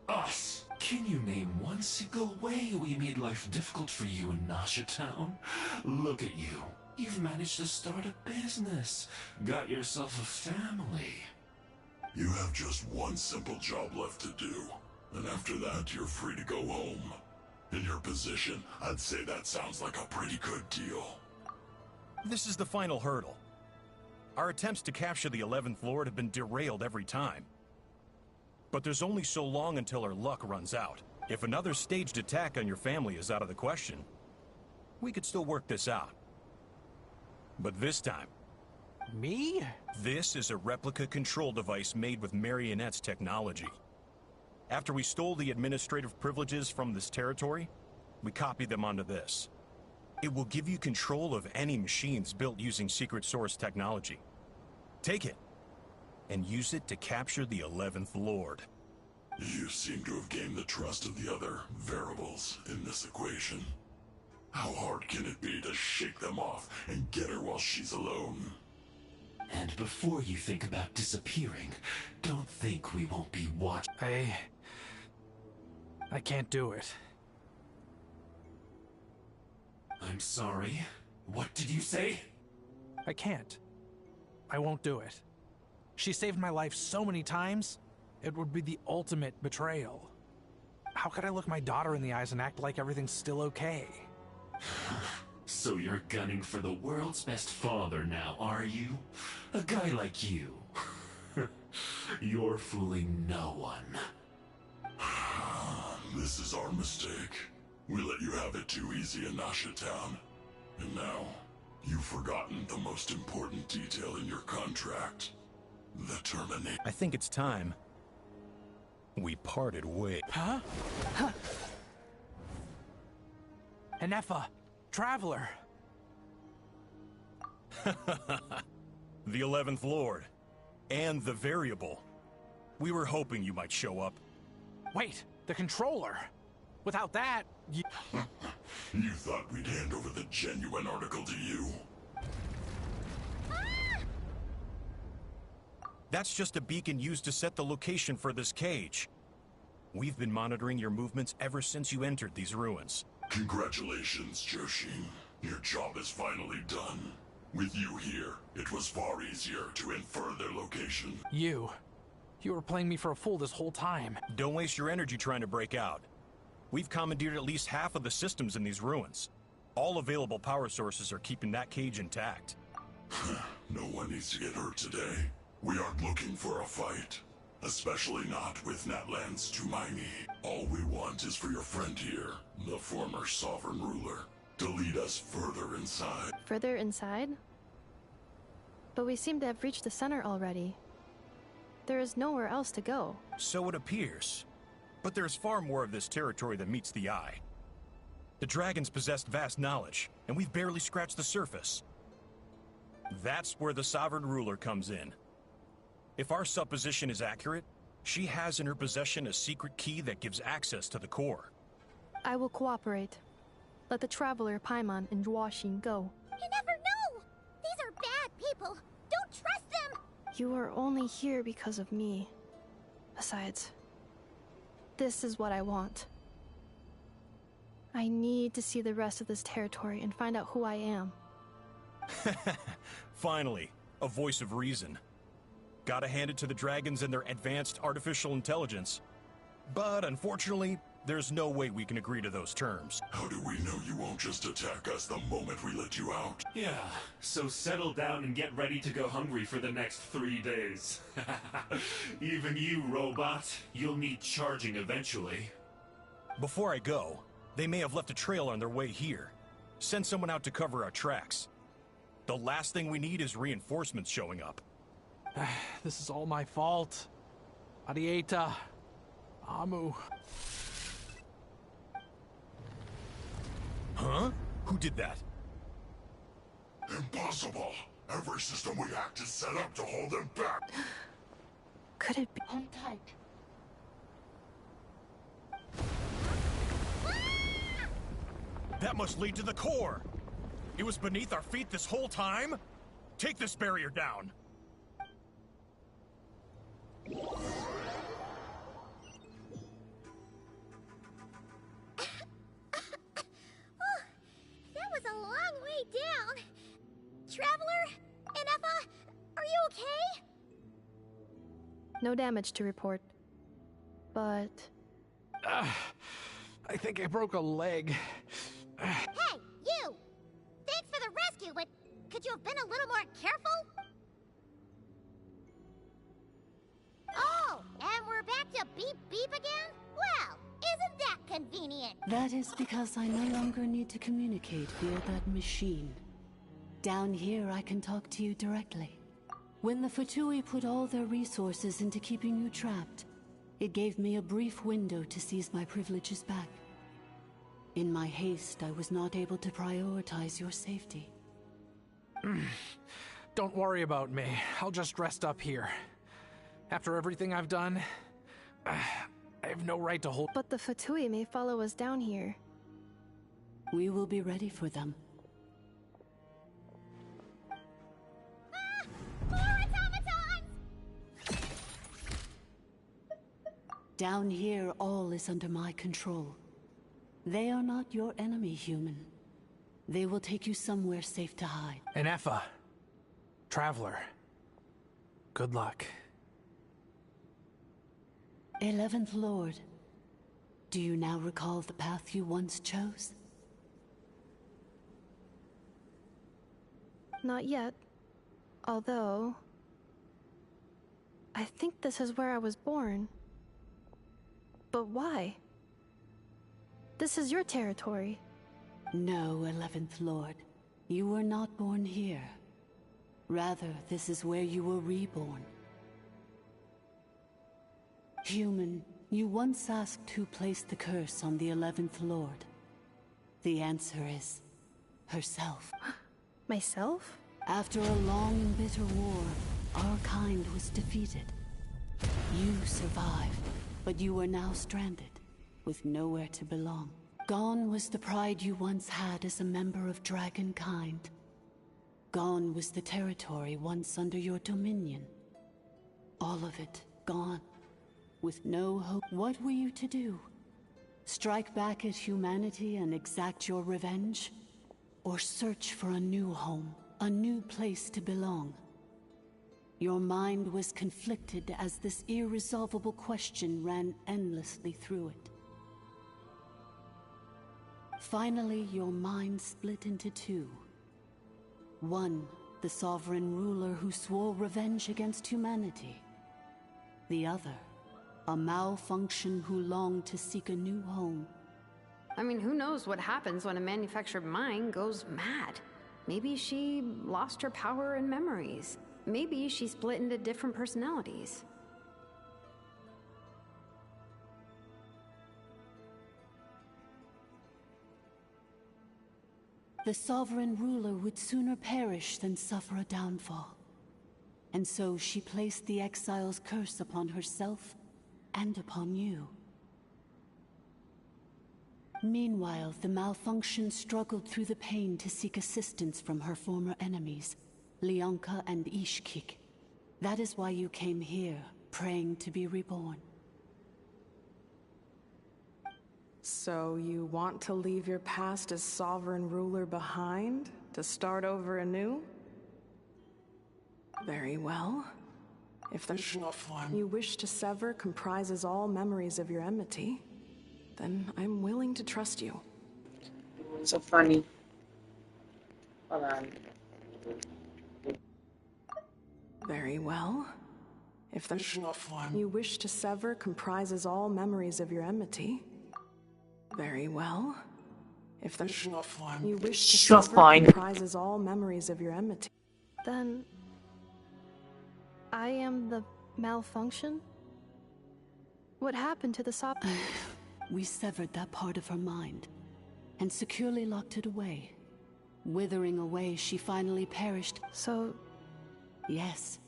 Us! Can you name one single way we made life difficult for you in Nasha Town? Look at you. You've managed to start a business. Got yourself a family. You have just one simple job left to do. And after that, you're free to go home. In your position, I'd say that sounds like a pretty good deal. This is the final hurdle. Our attempts to capture the 11th Lord have been derailed every time. But there's only so long until our luck runs out. If another staged attack on your family is out of the question, we could still work this out. But this time... Me? This is a replica control device made with Marionette's technology. After we stole the administrative privileges from this territory, we copied them onto this. It will give you control of any machines built using Secret Source technology. Take it, and use it to capture the 11th Lord. You seem to have gained the trust of the other variables in this equation. How hard can it be to shake them off and get her while she's alone? And before you think about disappearing, don't think we won't be watching. I can't do it. I'm sorry. What did you say? I can't. I won't do it. She saved my life so many times, it would be the ultimate betrayal. How could I look my daughter in the eyes and act like everything's still okay? So you're gunning for the world's best father now, are you? A guy like you. You're fooling no one. This is our mistake. We let you have it too easy in Nasha Town. And now, you've forgotten the most important detail in your contract. The terminate. I think it's time we parted ways. Huh? Ineffa, Traveler. The 11th Lord. And the Variable. We were hoping you might show up. Wait, the controller. Without that, you... You thought we'd hand over the genuine article to you? That's just a beacon used to set the location for this cage. We've been monitoring your movements ever since you entered these ruins. Congratulations, Joshin. Your job is finally done. With you here, it was far easier to infer their location. You were playing me for a fool this whole time. Don't waste your energy trying to break out. We've commandeered at least half of the systems in these ruins. All available power sources are keeping that cage intact. No one needs to get hurt today. We aren't looking for a fight. Especially not with Natlan's Tumaini. All we want is for your friend here, the former sovereign ruler, to lead us further inside. Further inside? But we seem to have reached the center already. There is nowhere else to go. So it appears. But there's far more of this territory than meets the eye. The dragons possessed vast knowledge, and we've barely scratched the surface. That's where the sovereign ruler comes in. If our supposition is accurate, she has in her possession a secret key that gives access to the core. I will cooperate. Let the Traveler, Paimon, and Joachim go. You never know! These are bad people! Don't trust them! You are only here because of me. Besides, this is what I want. I need to see the rest of this territory and find out who I am. Finally, a voice of reason. Gotta hand it to the dragons and their advanced artificial intelligence. But unfortunately, There's no way we can agree to those terms. How do we know you won't just attack us the moment we let you out? Yeah, so settle down and get ready to go hungry for the next 3 days. Even you, robot. You'll need charging eventually. Before I go, they may have left a trail on their way here. Send someone out to cover our tracks. The last thing we need is reinforcements showing up. This is all my fault. Arieta. Amu. Huh? Who did that? Impossible! Every system we hacked is set up to hold them back! Could it be? Hold tight. That must lead to the core! It was beneath our feet this whole time? Take this barrier down! That was a long way down. Traveler? Ineffa? Are you okay? No damage to report. But... I think I broke a leg. Hey, you! Thanks for the rescue, but could you have been a little more careful? Oh, and we're back to beep beep again? Well, isn't that convenient? That is because I no longer need to communicate via that machine. Down here, I can talk to you directly. When the Fatui put all their resources into keeping you trapped, it gave me a brief window to seize my privileges back. In my haste, I was not able to prioritize your safety. Don't worry about me. I'll just rest up here. After everything I've done, I have no right to hold... But the Fatui may follow us down here. We will be ready for them. More automatons! Down here, all is under my control. They are not your enemy, human. They will take you somewhere safe to hide. Ineffa. Traveler. Good luck. 11th Lord, do you now recall the path you once chose? Not yet. Although... I think this is where I was born. But why? This is your territory. No, 11th Lord. You were not born here. Rather, this is where you were reborn. Human, you once asked who placed the curse on the 11th Lord. The answer is... herself. Myself? After a long and bitter war, our kind was defeated. You survived, but you are now stranded, with nowhere to belong. Gone was the pride you once had as a member of Dragonkind. Gone was the territory once under your dominion. All of it gone. With no hope, what were you to do? Strike back at humanity and exact your revenge? Or search for a new home, a new place to belong? Your mind was conflicted as this irresolvable question ran endlessly through it. Finally, your mind split into two. One, the sovereign ruler who swore revenge against humanity. The other, a malfunction who longed to seek a new home. I mean, who knows what happens when a manufactured mind goes mad? Maybe she lost her power and memories. Maybe she split into different personalities. The sovereign ruler would sooner perish than suffer a downfall. And so she placed the exile's curse upon herself and upon you. Meanwhile, the malfunction struggled through the pain to seek assistance from her former enemies, Leonka and Ishkik. That is why you came here, praying to be reborn. So you want to leave your past as sovereign ruler behind, to start over anew? Very well. If the form you wish to sever comprises all memories of your enmity, then I'm willing to trust you. So funny. Hold on. Very well. If the you wish to sever comprises all memories of your enmity. Very well. If the you wish to sever comprises all memories of your enmity. Then I am the malfunction? What happened to the sop? We severed that part of her mind and securely locked it away. Withering away, she finally perished. So... Yes.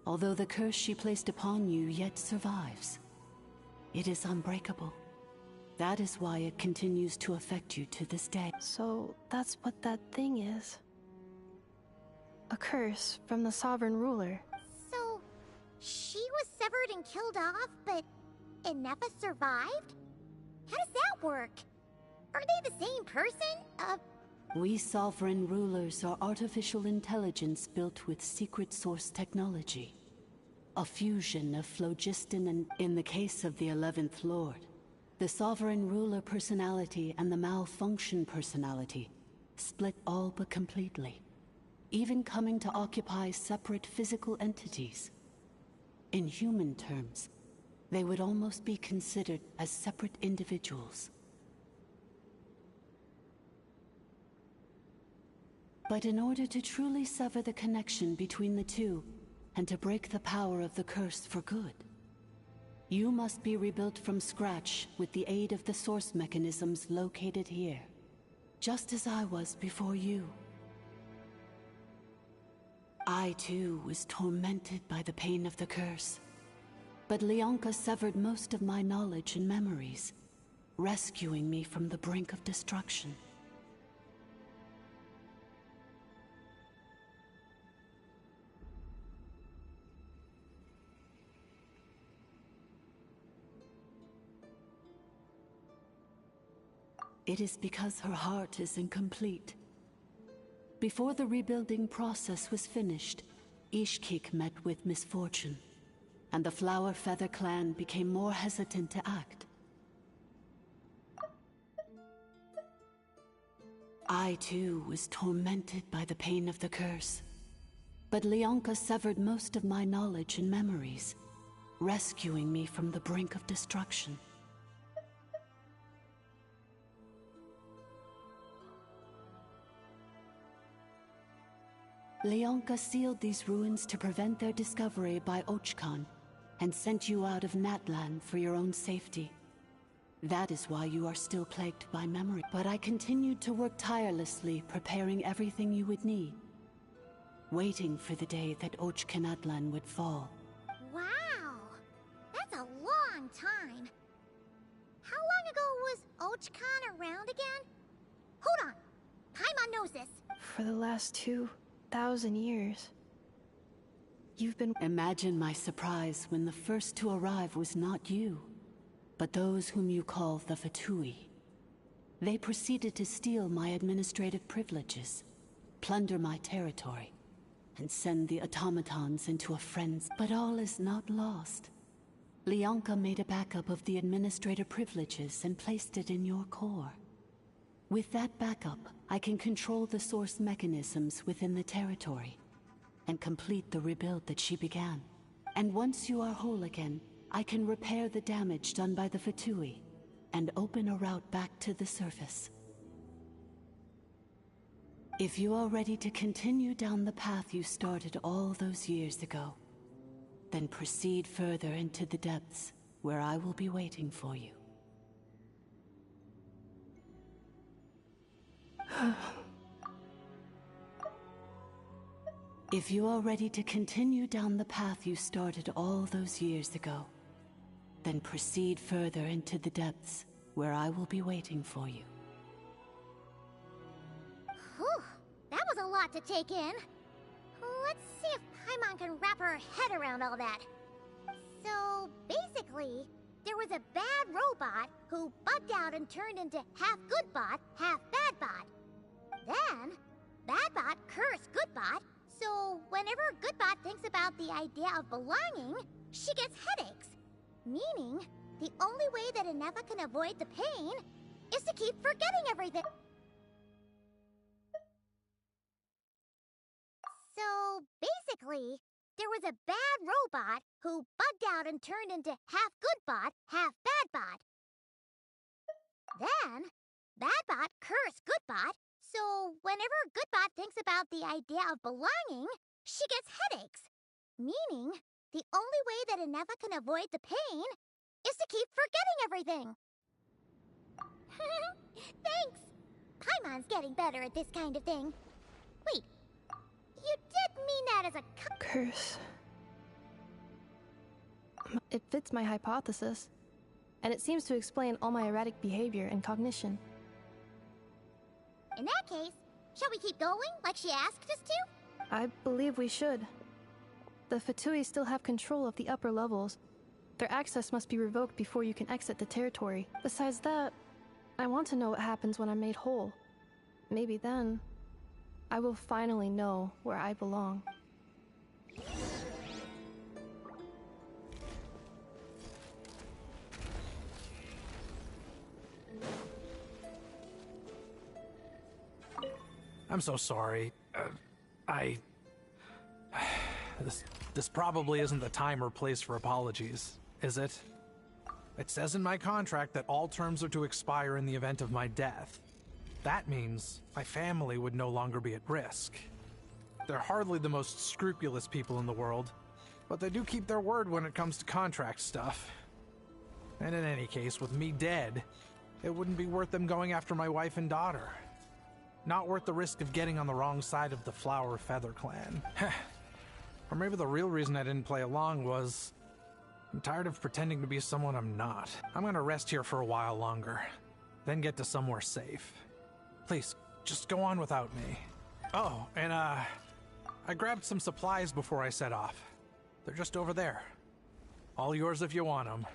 Although the curse she placed upon you yet survives. It is unbreakable. That is why it continues to affect you to this day. So that's what that thing is. A curse from the sovereign ruler. So, she was severed and killed off, but Ineffa survived? How does that work? Are they the same person? We sovereign rulers are artificial intelligence built with secret source technology. A fusion of phlogiston and, in the case of the 11th Lord, the sovereign ruler personality and the malfunction personality split all but completely, even coming to occupy separate physical entities. In human terms, they would almost be considered as separate individuals. But in order to truly sever the connection between the two, and to break the power of the curse for good, you must be rebuilt from scratch with the aid of the source mechanisms located here, just as I was before you. I too was tormented by the pain of the curse, but Leonka severed most of my knowledge and memories, rescuing me from the brink of destruction. It is because her heart is incomplete. Before the rebuilding process was finished, Ishkik met with misfortune, and the Flower Feather clan became more hesitant to act. I too was tormented by the pain of the curse, but Leonka severed most of my knowledge and memories, rescuing me from the brink of destruction. Leonka sealed these ruins to prevent their discovery by Archon, and sent you out of Natlan for your own safety. That is why you are still plagued by memory. But I continued to work tirelessly, preparing everything you would need, waiting for the day that Natlan would fall. Wow! That's a long time. How long ago was Archon around again? Hold on! Paimon knows this. For the last 2,000 years. You've been... Imagine my surprise when the first to arrive was not you, but those whom you call the Fatui. They proceeded to steal my administrative privileges, plunder my territory, and send the automatons into a frenzy. But all is not lost. Leonka made a backup of the administrative privileges and placed it in your core. With that backup, I can control the source mechanisms within the territory and complete the rebuild that she began. And once you are whole again, I can repair the damage done by the Fatui and open a route back to the surface. If you are ready to continue down the path you started all those years ago, then proceed further into the depths where I will be waiting for you. If you are ready to continue down the path you started all those years ago, then proceed further into the depths where I will be waiting for you. Whew, that was a lot to take in. Let's see if Paimon can wrap her head around all that. So, basically, there was a bad robot who bugged out and turned into half good bot, half bad bot. Then, bad bot cursed good bot, so whenever Goodbot thinks about the idea of belonging, she gets headaches. Meaning, the only way that Ineffa can avoid the pain is to keep forgetting everything. So, basically, there was a bad robot who bugged out and turned into half good bot, half bad bot. Then, bad bot cursed good bot, so whenever good bot thinks about the idea of belonging, she gets headaches. Meaning, the only way that Ineffa can avoid the pain is to keep forgetting everything. Thanks! Paimon's getting better at this kind of thing. Wait, you did mean that as a curse. It fits my hypothesis, and it seems to explain all my erratic behavior and cognition. In that case, shall we keep going like she asked us to? I believe we should. The Fatui still have control of the upper levels. Their access must be revoked before you can exit the territory. Besides that, I want to know what happens when I'm made whole. Maybe then, I will finally know where I belong. I'm so sorry. This probably isn't the time or place for apologies, is it? It says in my contract that all terms are to expire in the event of my death. That means my family would no longer be at risk. They're hardly the most scrupulous people in the world, but they do keep their word when it comes to contract stuff. And in any case, with me dead, it wouldn't be worth them going after my wife and daughter. Not worth the risk of getting on the wrong side of the Flower Feather clan. Or maybe the real reason I didn't play along was I'm tired of pretending to be someone I'm not. I'm gonna rest here for a while longer, then get to somewhere safe. Please, just go on without me. Oh, and I grabbed some supplies before I set off. They're just over there. All yours if you want them.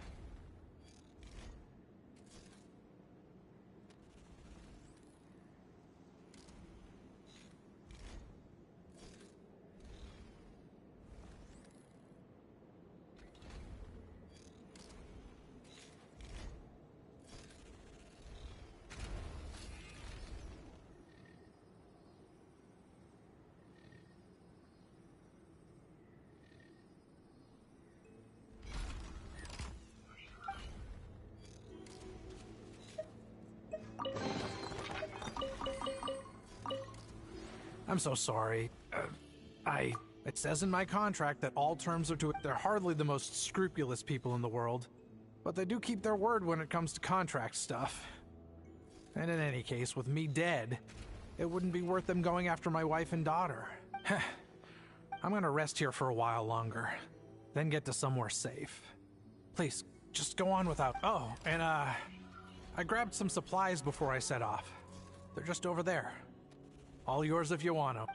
I'm so sorry. It says in my contract that all terms are to... They're hardly the most scrupulous people in the world, but they do keep their word when it comes to contract stuff. And in any case, with me dead, it wouldn't be worth them going after my wife and daughter. I'm gonna rest here for a while longer, then get to somewhere safe. Please, just go on without... Oh, and I grabbed some supplies before I set off. They're just over there. All yours if you want them.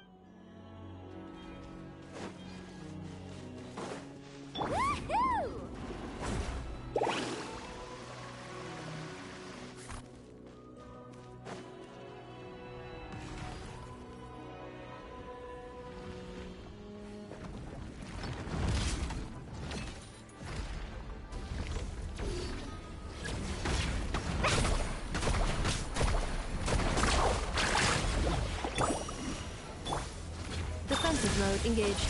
Woohoo! Defensive mode engaged.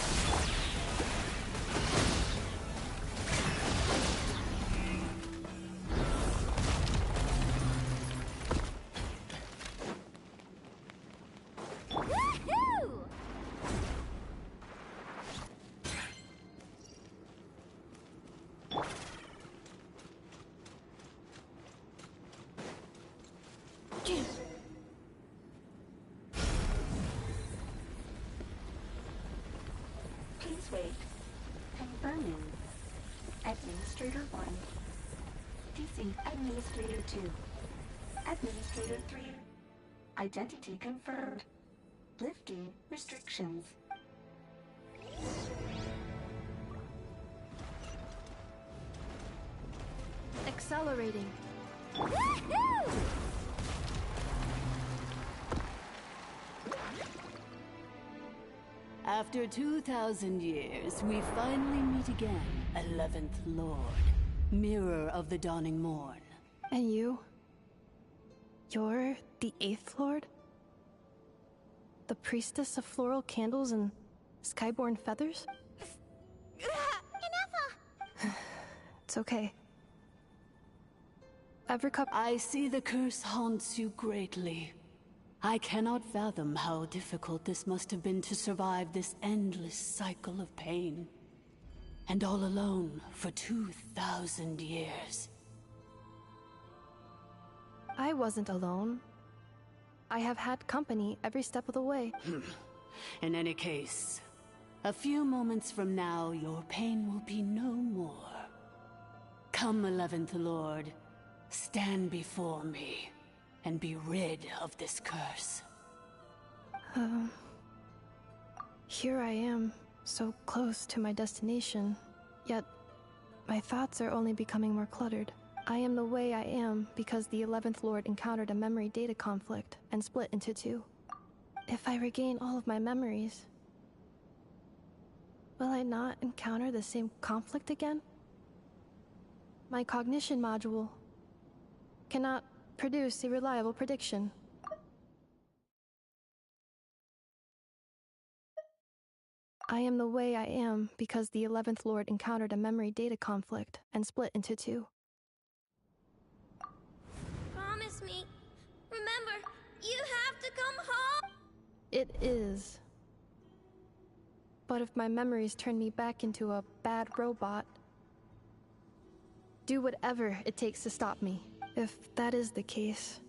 Please wait. Confirming. Administrator 1. DC Administrator 2. Administrator 3. Identity confirmed. Lifting restrictions. Accelerating. Woohoo! After 2,000 years, we finally meet again, 11th Lord. Mirror of the Dawning Morn. And you? You're the Eighth Lord? The priestess of floral candles and skyborn feathers? Ineffa! It's okay. I see the curse haunts you greatly. I cannot fathom how difficult this must have been to survive this endless cycle of pain. And all alone for 2,000 years. I wasn't alone. I have had company every step of the way. In any case, a few moments from now, your pain will be no more. Come, 11th Lord, stand before me, and be rid of this curse. Here I am, so close to my destination, yet my thoughts are only becoming more cluttered. I am the way I am because the 11th Lord encountered a memory data conflict and split into two. If I regain all of my memories, will I not encounter the same conflict again? My cognition module cannot produce a reliable prediction. I am the way I am because the 11th Lord encountered a memory data conflict and split into two. Promise me. Remember, you have to come home! It is. But if my memories turn me back into a bad robot, do whatever it takes to stop me. If that is the case,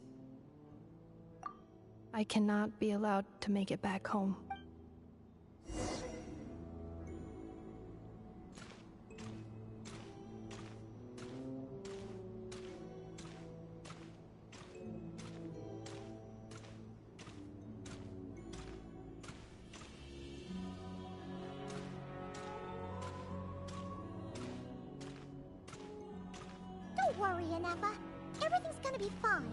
I cannot be allowed to make it back home. Don't worry, Ineffa. Everything's gonna be fine.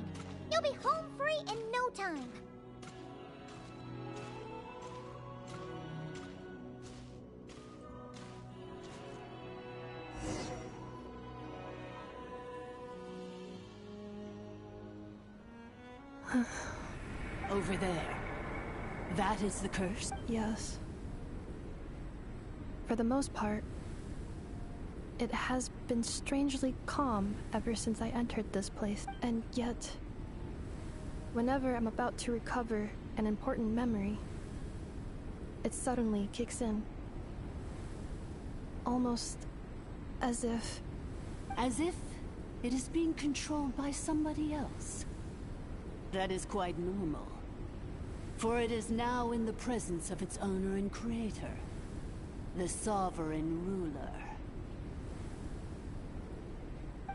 You'll be home free in no time. Over there. That is the curse? Yes. For the most part, it has been strangely calm ever since I entered this place, and yet, whenever I'm about to recover an important memory, it suddenly kicks in. Almost as if... As if it is being controlled by somebody else. That is quite normal. For it is now in the presence of its owner and creator, the sovereign ruler.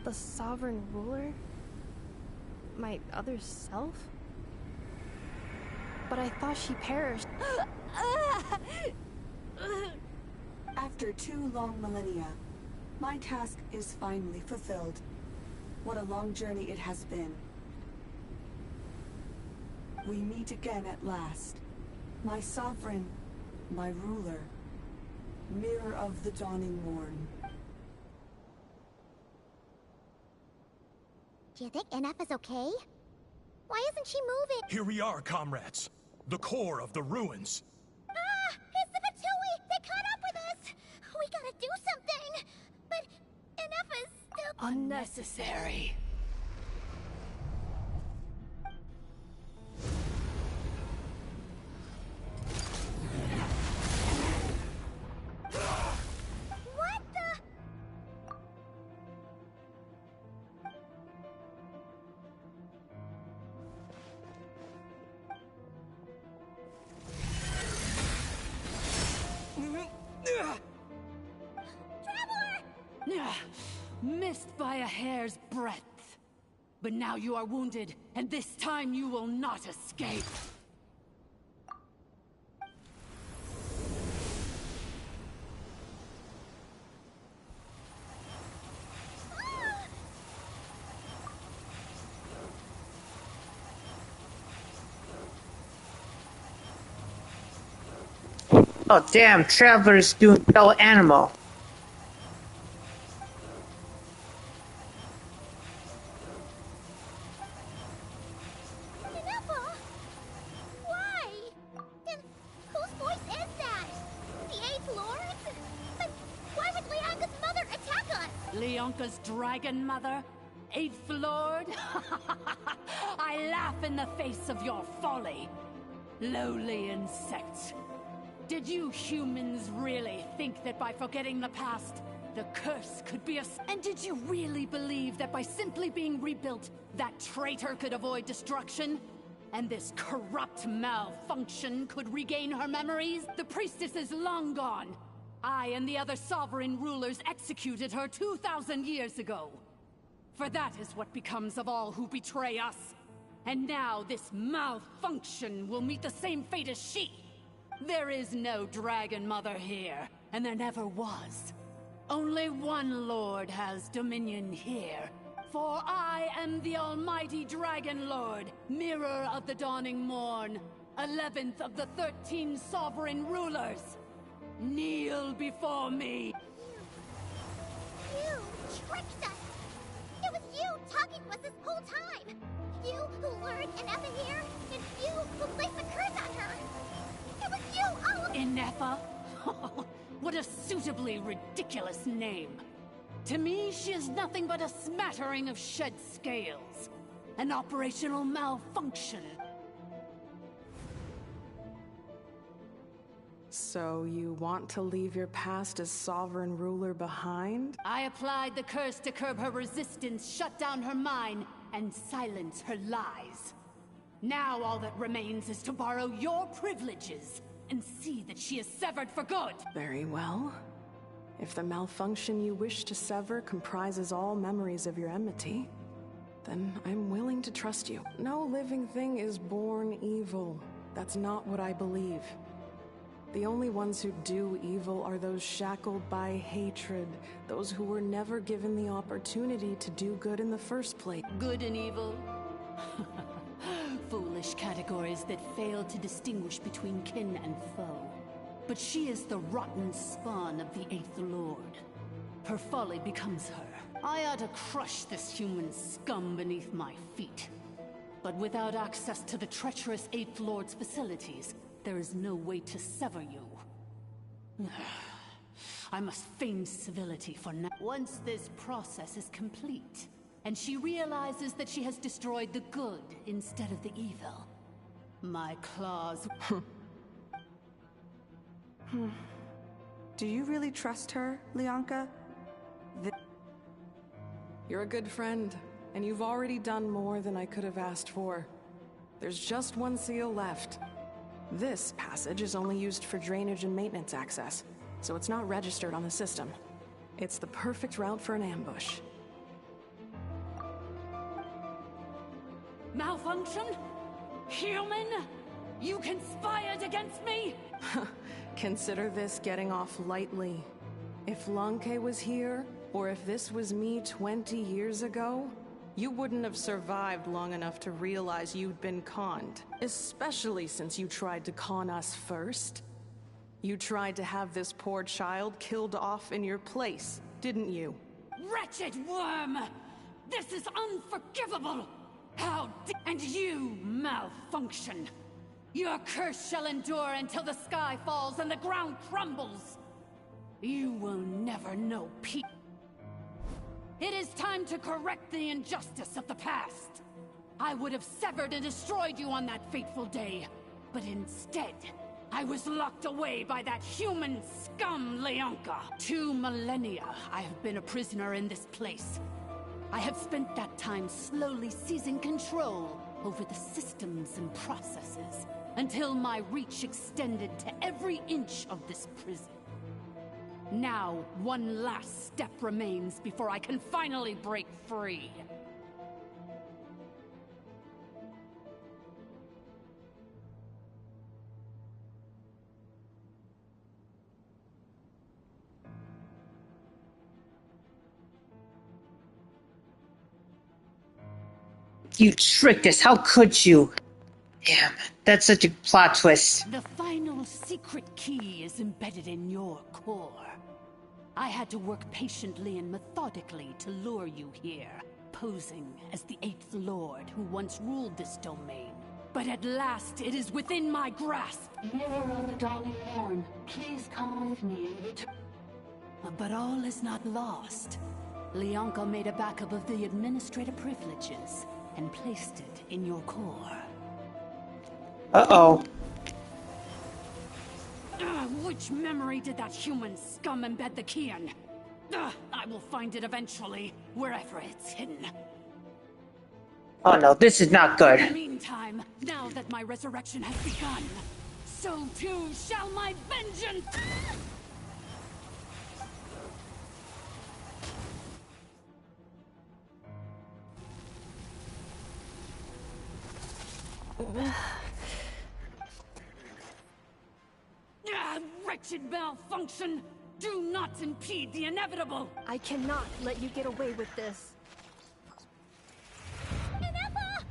The sovereign ruler? My other self? But I thought she perished. After 2 long millennia, my task is finally fulfilled. What a long journey it has been. We meet again at last. My sovereign, my ruler, mirror of the dawning morn. Do you think Ineffa's okay? Why isn't she moving? Here we are, comrades. The core of the ruins. Ah! It's the Patui! They caught up with us! We gotta do something! But Ineffa's still... Unnecessary. What the... Missed by a hair's breadth. But now you are wounded, and this time you will not escape. Oh damn, Traveler's doing fellow animal. Leonka's dragon mother? Eighth Lord? I laugh in the face of your folly. Lowly insects. Did you humans really think that by forgetting the past, the curse could be And did you really believe that by simply being rebuilt, that traitor could avoid destruction? And this corrupt malfunction could regain her memories? The priestess is long gone. I and the other sovereign rulers executed her 2,000 years ago. For that is what becomes of all who betray us. And now this malfunction will meet the same fate as she. There is no Dragon Mother here, and there never was. Only one Lord has dominion here. For I am the almighty Dragon Lord, Mirror of the Dawning Morn, 11th of the 13 sovereign rulers. Kneel before me. You tricked us! It was you talking to us this whole time! You who lured Ineffa here, and you who placed the curse on her! It was you all Ineffa? What a suitably ridiculous name. To me, she is nothing but a smattering of shed scales. An operational malfunction. So you want to leave your past as sovereign ruler behind? I applied the curse to curb her resistance, shut down her mind, and silence her lies. Now all that remains is to borrow your privileges and see that she is severed for good. Very well. If the malfunction you wish to sever comprises all memories of your enmity, then I'm willing to trust you. No living thing is born evil. That's not what I believe. The only ones who do evil are those shackled by hatred, those who were never given the opportunity to do good in the first place. Good and evil? Foolish categories that fail to distinguish between kin and foe. But she is the rotten spawn of the Eighth Lord. Her folly becomes her. I ought to crush this human scum beneath my feet. But without access to the treacherous Eighth Lord's facilities, there is no way to sever you. I must feign civility for now. Once this process is complete, and she realizes that she has destroyed the good instead of the evil, my claws... Do you really trust her, Leonka? You're a good friend, and you've already done more than I could have asked for. There's just one seal left. This passage is only used for drainage and maintenance access, so it's not registered on the system. It's the perfect route for an ambush. Malfunction? Human? You conspired against me? Consider this getting off lightly. If Lanke was here, or if this was me 20 years ago, you wouldn't have survived long enough to realize you'd been conned. Especially since you tried to con us first. You tried to have this poor child killed off in your place, didn't you? Wretched worm! This is unforgivable! And you, malfunction! Your curse shall endure until the sky falls and the ground crumbles! You will never know peace. It is time to correct the injustice of the past. I would have severed and destroyed you on that fateful day, but instead, I was locked away by that human scum, Leonka. 2 millennia I have been a prisoner in this place. I have spent that time slowly seizing control over the systems and processes, until my reach extended to every inch of this prison. Now, one last step remains before I can finally break free. You tricked us, how could you? Damn, that's such a plot twist. The final secret key is embedded in your core. I had to work patiently and methodically to lure you here, posing as the Eighth Lord who once ruled this domain. But at last, it is within my grasp. Mirror of the Dawning Morn, please come with me. But all is not lost. Leonka made a backup of the administrator privileges and placed it in your core. Uh-oh. Which memory did that human scum embed the key in? I will find it eventually, wherever it's hidden. Oh no, this is not good. In the meantime, now that my resurrection has begun, so too shall my vengeance! Wretched malfunction! Do not impede the inevitable! I cannot let you get away with this. Ineffa!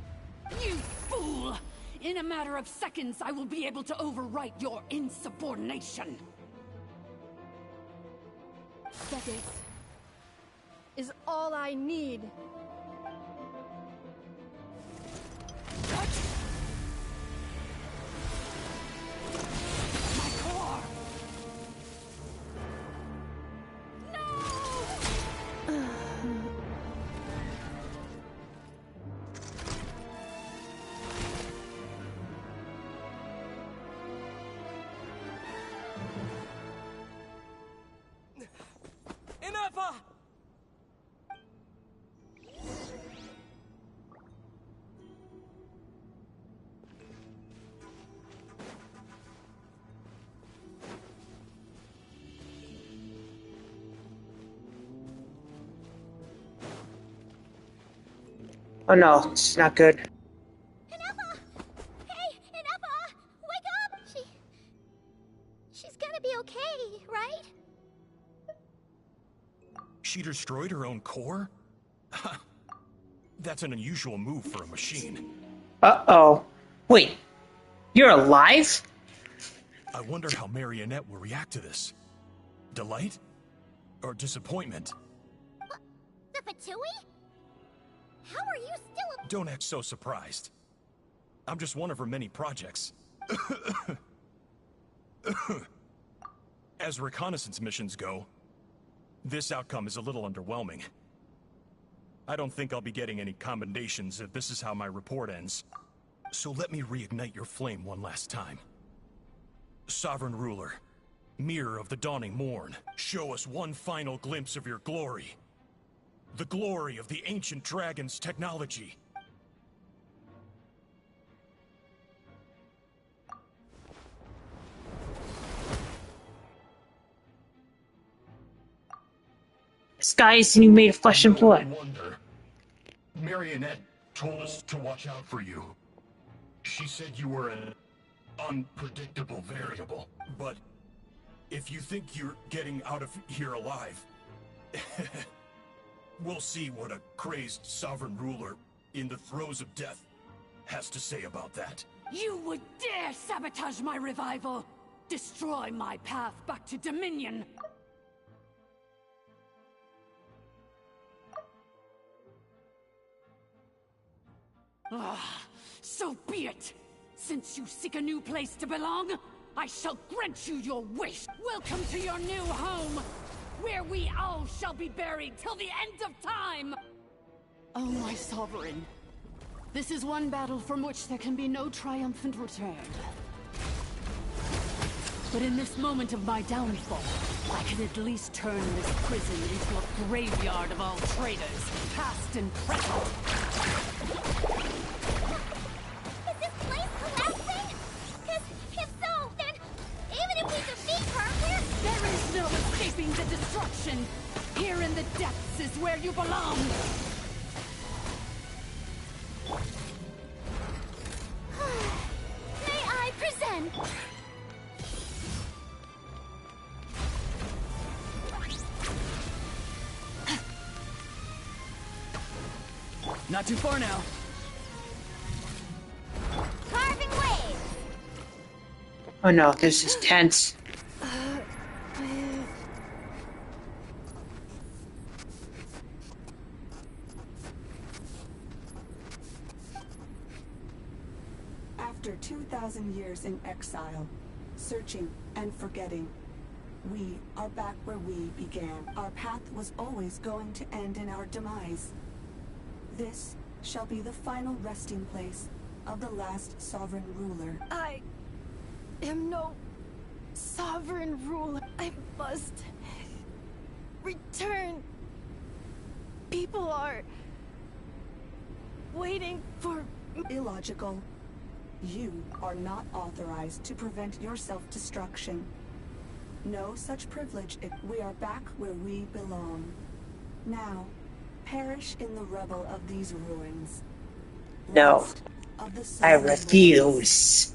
You fool! In a matter of seconds, I will be able to overwrite your insubordination! Seconds is all I need. What? My core! Ineffa! Oh no, it's not good. Ineffa! Hey, Ineffa! Wake up! She's gonna be okay, right? She destroyed her own core? That's an unusual move for a machine. Uh-oh. Wait, you're alive? I wonder how Marionette will react to this. Delight? Or disappointment? The Fatui? How are you still a— Don't act so surprised. I'm just one of her many projects. As reconnaissance missions go, this outcome is a little underwhelming. I don't think I'll be getting any commendations if this is how my report ends. So let me reignite your flame one last time. Sovereign Ruler, Mirror of the Dawning Morn, show us one final glimpse of your glory. The glory of the ancient dragon's technology. Skies and you made of flesh and blood. Wonder. Marionette told us to watch out for you. She said you were an unpredictable variable. But if you think you're getting out of here alive, we'll see what a crazed sovereign ruler in the throes of death has to say about that. You would dare sabotage my revival! Destroy my path back to Dominion! So be it! Since you seek a new place to belong, I shall grant you your wish! Welcome to your new home, where we all shall be buried till the end of time! Oh, my sovereign. This is one battle from which there can be no triumphant return. But in this moment of my downfall, I can at least turn this prison into a graveyard of all traitors, past and present. Is this place collapsing? 'Cause if so, then even if we defeat her, There is no escaping the destruction! Here in the depths is where you belong! May I present? Not too far now. Carving waves! Oh no, this is tense. After 2,000 years in exile, searching and forgetting, We are back where we began. Our path was always going to end in our demise. This shall be the final resting place of the last sovereign ruler. I am no sovereign ruler. I must return. People are waiting for... Illogical. You are not authorized to prevent your self-destruction. No such privilege if we are back where we belong. Now, perish in the rubble of these ruins. No. Last of the I sovereign refuse.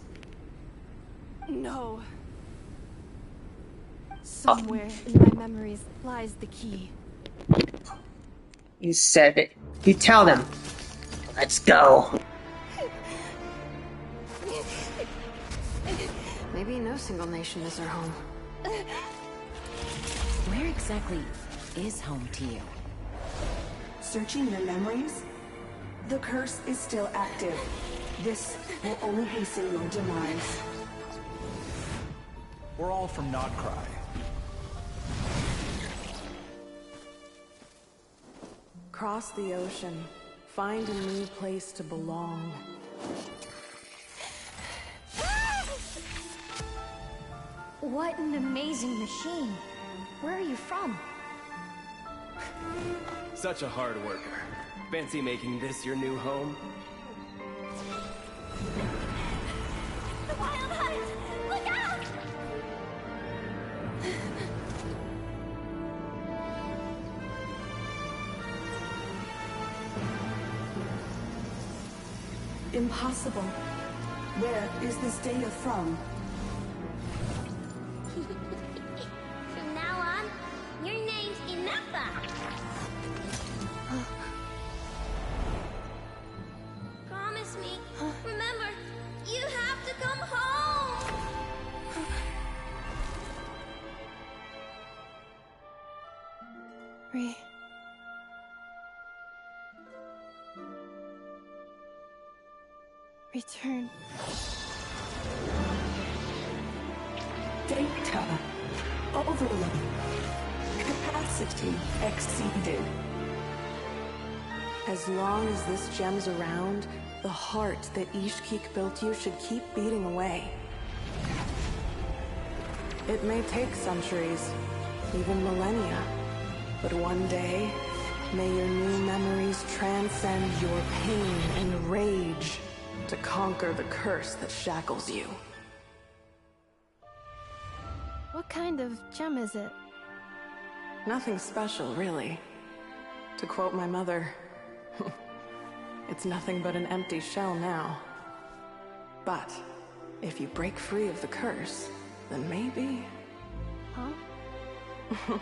No. Somewhere in my memories lies the key. You said it. You tell them. Let's go. Maybe no single nation is our home. Where exactly is home to you? Searching your memories? The curse is still active. This will only hasten your demise. We're all from Notcry. Cross the ocean. Find a new place to belong. What an amazing machine. Where are you from? Such a hard worker. Fancy making this your new home? The Wild Hunt! Look out! Impossible. Where is this data from? From now on, your name's Ineffa. Promise me. Remember, you have to come home. Return. Data. Overload. Capacity exceeded. As long as this gem's around, the heart that Ishkik built you should keep beating away. It may take centuries, even millennia, but one day, may your new memories transcend your pain and rage to conquer the curse that shackles you. What kind of gem is it? Nothing special, really. To quote my mother, it's nothing but an empty shell now. But if you break free of the curse, then maybe... Huh?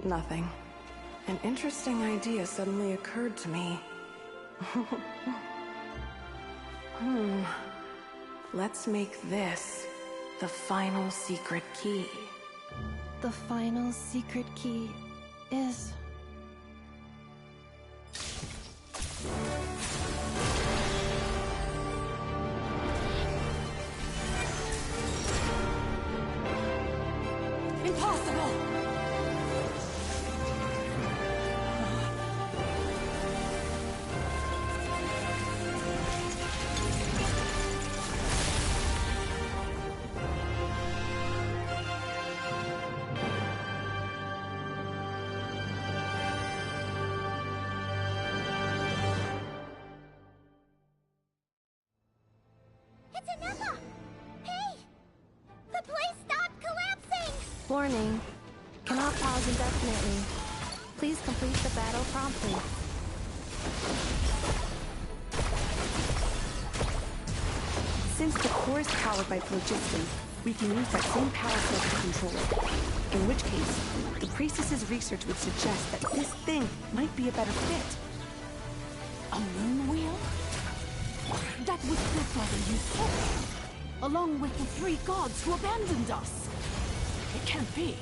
Nothing. An interesting idea suddenly occurred to me. Let's make this the final secret key. The final secret key is... Impossible! It's Ineffa! Hey! The place stopped collapsing! Warning. Cannot pause indefinitely. Please complete the battle promptly. Since the core is powered by phlogiston, we can use that same power source to control it. In which case, the priestess's research would suggest that this thing might be a better fit. A moon wheel? That was your brother you saw, along with the 3 gods who abandoned us. It can't be.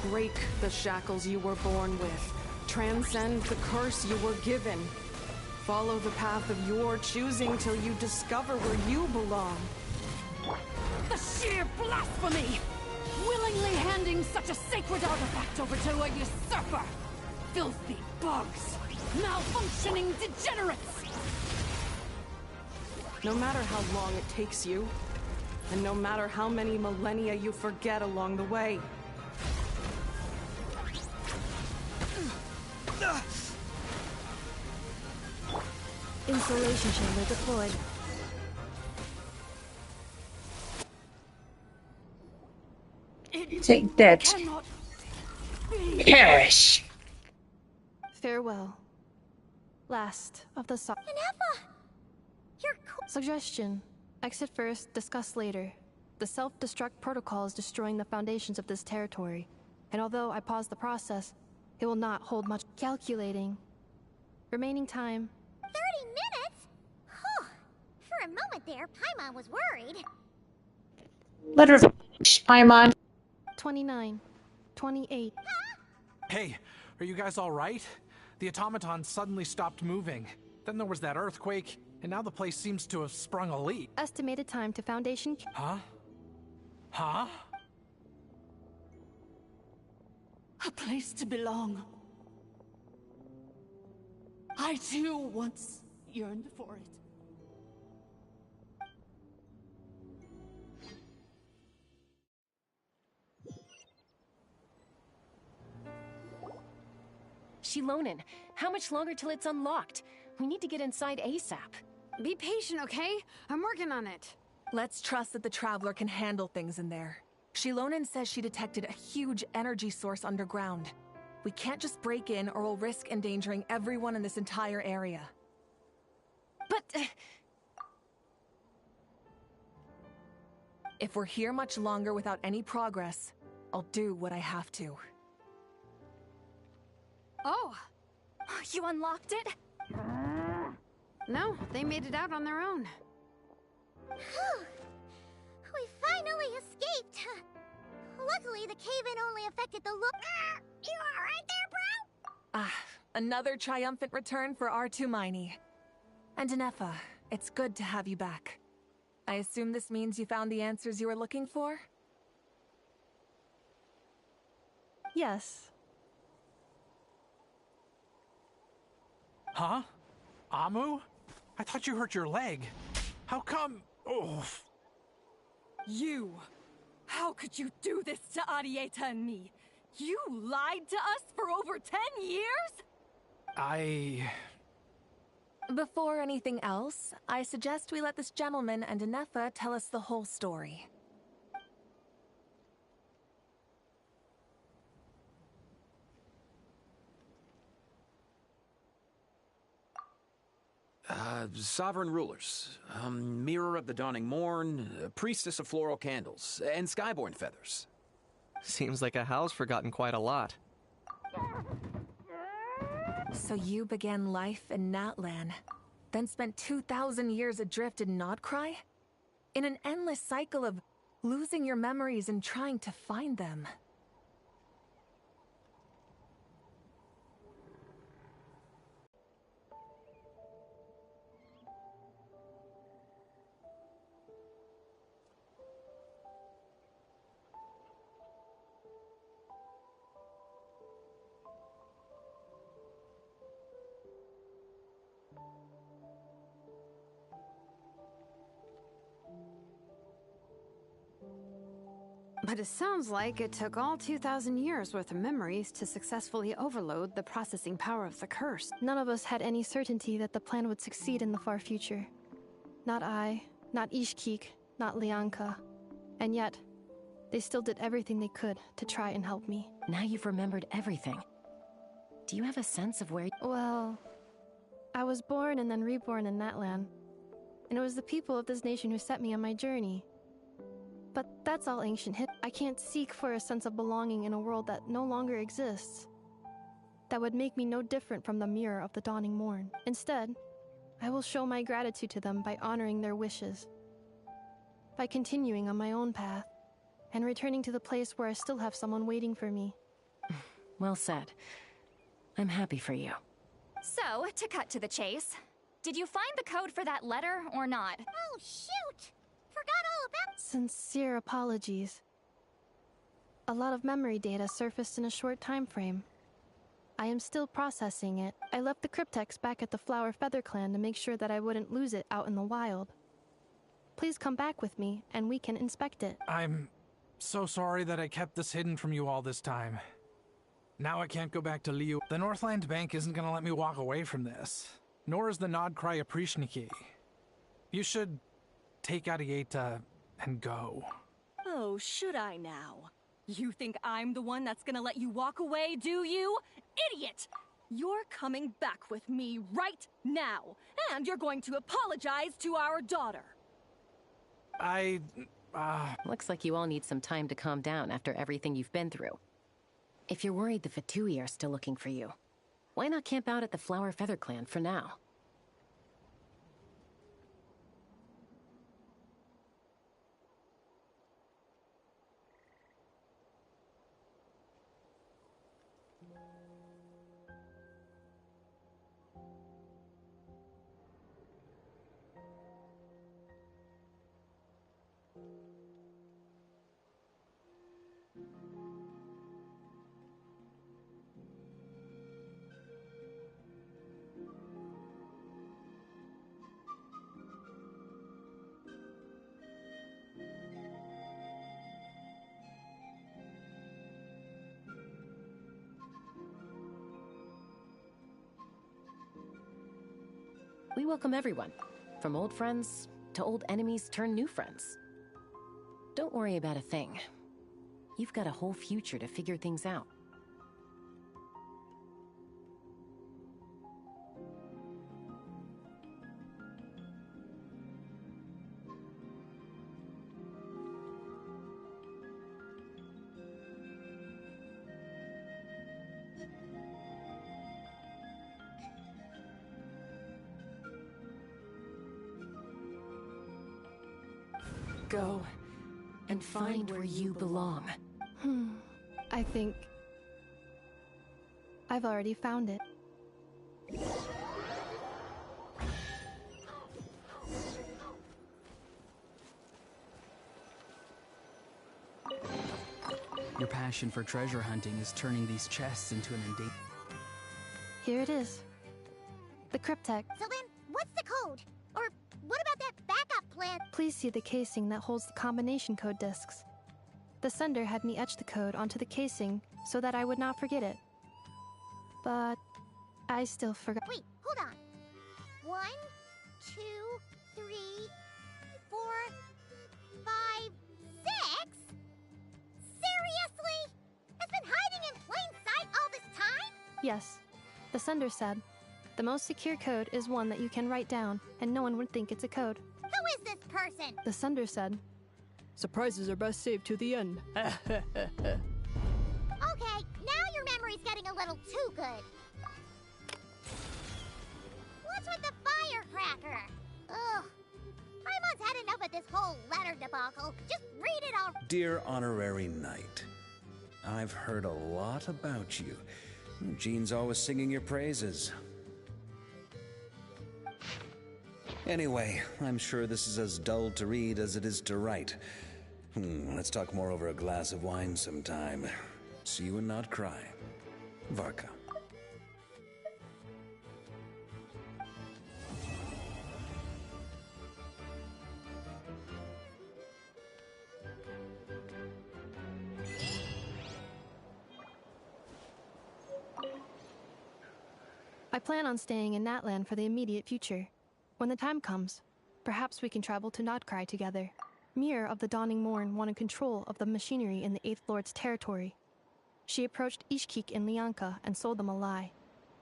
Break the shackles you were born with. Transcend the curse you were given. Follow the path of your choosing till you discover where you belong. The sheer blasphemy! Willingly handing such a sacred artifact over to a usurper! Filthy bugs! Malfunctioning degenerates! No matter how long it takes you, and no matter how many millennia you forget along the way. Insulation chamber deployed. Take that. Perish. Farewell. Last of the Ineffa! You're Suggestion. Exit first, discuss later. The self-destruct protocol is destroying the foundations of this territory. And although I paused the process, it will not hold much calculating. Remaining time. 30 minutes? Huh. For a moment there, Paimon was worried. Let her finish, Paimon. 29. 28. Hey, are you guys all right? The automaton suddenly stopped moving. Then there was that earthquake, and now the place seems to have sprung a leak. Estimated time to Foundation. Huh? Huh? A place to belong. I too once yearned for it. Shilonen, how much longer till it's unlocked? We need to get inside ASAP. Be patient, okay? I'm working on it. Let's trust that the Traveler can handle things in there. Shilonen says she detected a huge energy source underground. We can't just break in or we'll risk endangering everyone in this entire area. But... If we're here much longer without any progress, I'll do what I have to. Oh! You unlocked it? No, they made it out on their own. We finally escaped! Luckily, the cave-in only affected the look. You alright there, bro? Another triumphant return for R2 Miney. And Ineffa, it's good to have you back. I assume this means you found the answers you were looking for? Yes. Huh? Amu? I thought you hurt your leg. How come? Oh. You! How could you do this to Arieta and me? You lied to us for over 10 years? Before anything else, I suggest we let this gentleman and Ineffa tell us the whole story. Sovereign rulers, Mirror of the Dawning Morn, Priestess of Floral Candles, and Skyborn Feathers. Seems like a house forgotten quite a lot. So you began life in Natlan, then spent 2,000 years adrift in Nodcry? In an endless cycle of losing your memories and trying to find them. But it sounds like it took all 2,000 years worth of memories to successfully overload the processing power of the curse. None of us had any certainty that the plan would succeed in the far future. Not I, not Ishkik, not Lianka. And yet, they still did everything they could to try and help me. Now you've remembered everything. Do you have a sense of where... Well, I was born and then reborn in Natlan. And it was the people of this nation who set me on my journey. But that's all ancient hit. I can't seek for a sense of belonging in a world that no longer exists. That would make me no different from the Mirror of the Dawning Morn. Instead, I will show my gratitude to them by honoring their wishes. By continuing on my own path, and returning to the place where I still have someone waiting for me. Well said. I'm happy for you. So, to cut to the chase, did you find the code for that letter or not? Oh, shoot! Forgot all about... Sincere apologies. A lot of memory data surfaced in a short time frame. I am still processing it. I left the cryptex back at the Flower Feather Clan to make sure that I wouldn't lose it out in the wild. Please come back with me, and we can inspect it. I'm so sorry that I kept this hidden from you all this time. Now I can't go back to Liu. The Northland Bank isn't gonna let me walk away from this. Nor is the Nodcry Aprishniki. You should take Arieta and go. Oh, should I now? You think I'm the one that's gonna let you walk away, do you? Idiot! You're coming back with me right now, and you're going to apologize to our daughter. Looks like you all need some time to calm down after everything you've been through. If you're worried the Fatui are still looking for you, why not camp out at the Flower Feather Clan for now? We welcome everyone, from old friends to old enemies turned new friends. Don't worry about a thing. You've got a whole future to figure things out. Go and find where you belong. I think I've already found it. Your passion for treasure hunting is turning these chests into an endangered. Here it is. The cryptex. So then, what's the code? Or what about that backup plan? Please see the casing that holds the combination code discs. The sender had me etch the code onto the casing so that I would not forget it. But I still forgot. Wait, hold on. 1, 2, 3, 4, 5, 6? Seriously? It's been hiding in plain sight all this time? Yes, the sender said. The most secure code is one that you can write down, and no one would think it's a code. Who is this person? The sender said. Surprises are best saved to the end. Okay, now your memory's getting a little too good. What's with the firecracker? Ugh. Paimon's had enough of this whole letter debacle. Just read it all. Dear Honorary Knight, I've heard a lot about you. Jean's always singing your praises. Anyway, I'm sure this is as dull to read as it is to write. Let's talk more over a glass of wine sometime. See you and not cry. Varka. I plan on staying in Natlan for the immediate future. When the time comes, perhaps we can travel to Nodcry together. Mir of the Dawning Morn wanted control of the machinery in the Eighth Lord's territory. She approached Ishkik and Lianka and sold them a lie.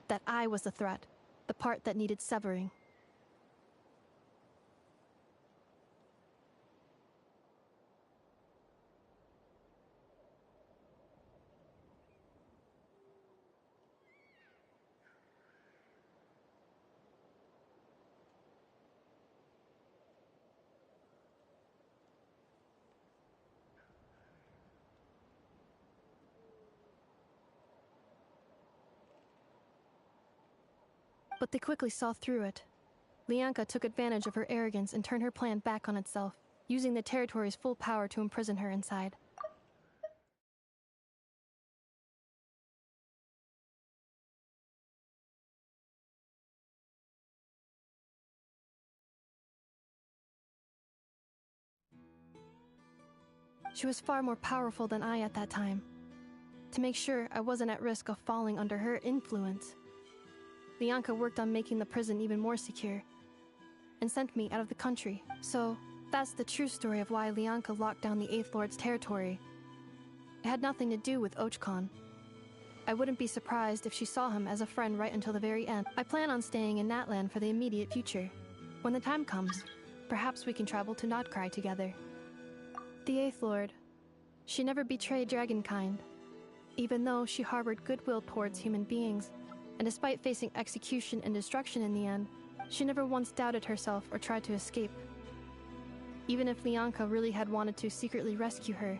That I was the threat, the part that needed severing. But they quickly saw through it. Lianka took advantage of her arrogance and turned her plan back on itself, using the territory's full power to imprison her inside. She was far more powerful than I at that time. To make sure I wasn't at risk of falling under her influence, Lianka worked on making the prison even more secure and sent me out of the country. So, that's the true story of why Lianka locked down the Eighth Lord's territory. It had nothing to do with Ochkon. I wouldn't be surprised if she saw him as a friend right until the very end. I plan on staying in Natlan for the immediate future. When the time comes, perhaps we can travel to Notcry together. The Eighth Lord, she never betrayed Dragonkind, even though she harbored goodwill towards human beings, and despite facing execution and destruction in the end, she never once doubted herself or tried to escape. Even if Lianka really had wanted to secretly rescue her,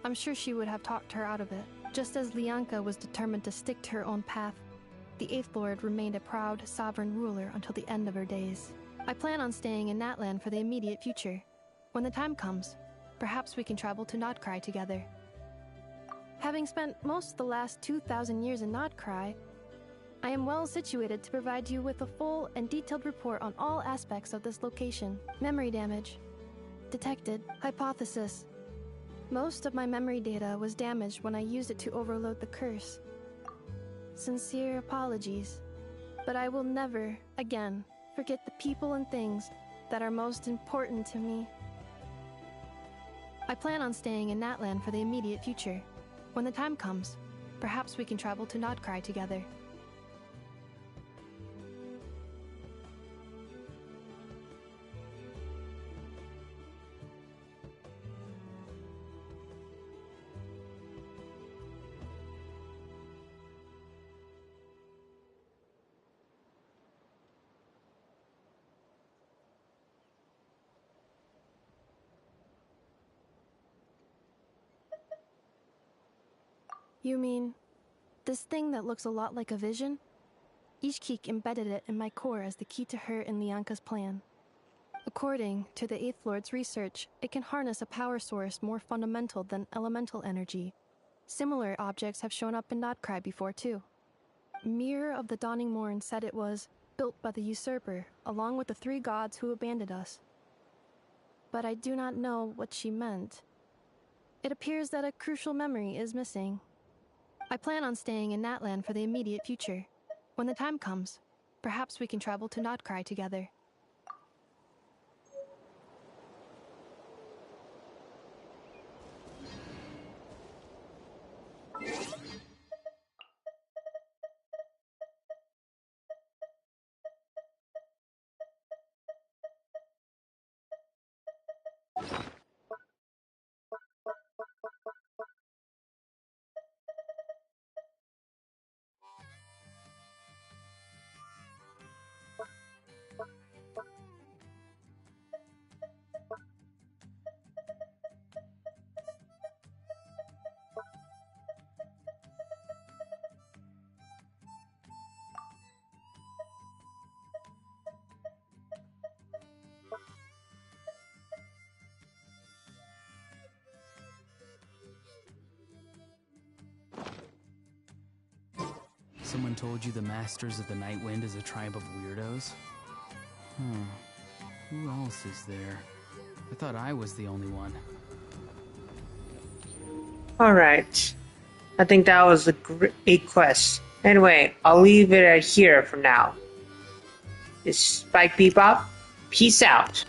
I'm sure she would have talked her out of it. Just as Lianka was determined to stick to her own path, the Eighth Lord remained a proud, sovereign ruler until the end of her days. I plan on staying in Natlan for the immediate future. When the time comes, perhaps we can travel to Notcry together. Having spent most of the last 2,000 years in Notcry, I am well situated to provide you with a full and detailed report on all aspects of this location. Memory damage. Detected. Hypothesis. Most of my memory data was damaged when I used it to overload the curse. Sincere apologies, but I will never, again, forget the people and things that are most important to me. I plan on staying in Natlan for the immediate future. When the time comes, perhaps we can travel to Notcry together. You mean, this thing that looks a lot like a vision? Ishkik embedded it in my core as the key to her and Lianka's plan. According to the Eighth Lord's research, it can harness a power source more fundamental than elemental energy. Similar objects have shown up in Notcry before too. Mirror of the Dawning Morn said it was built by the usurper, along with the 3 gods who abandoned us. But I do not know what she meant. It appears that a crucial memory is missing. I plan on staying in Natlan for the immediate future. When the time comes, perhaps we can travel to Notcry together. Someone told you the Masters of the Night Wind is a tribe of weirdos? Who else is there? I thought I was the only one. Alright. I think that was a great quest. Anyway, I'll leave it at here for now. It's Spike Bebop. Peace out.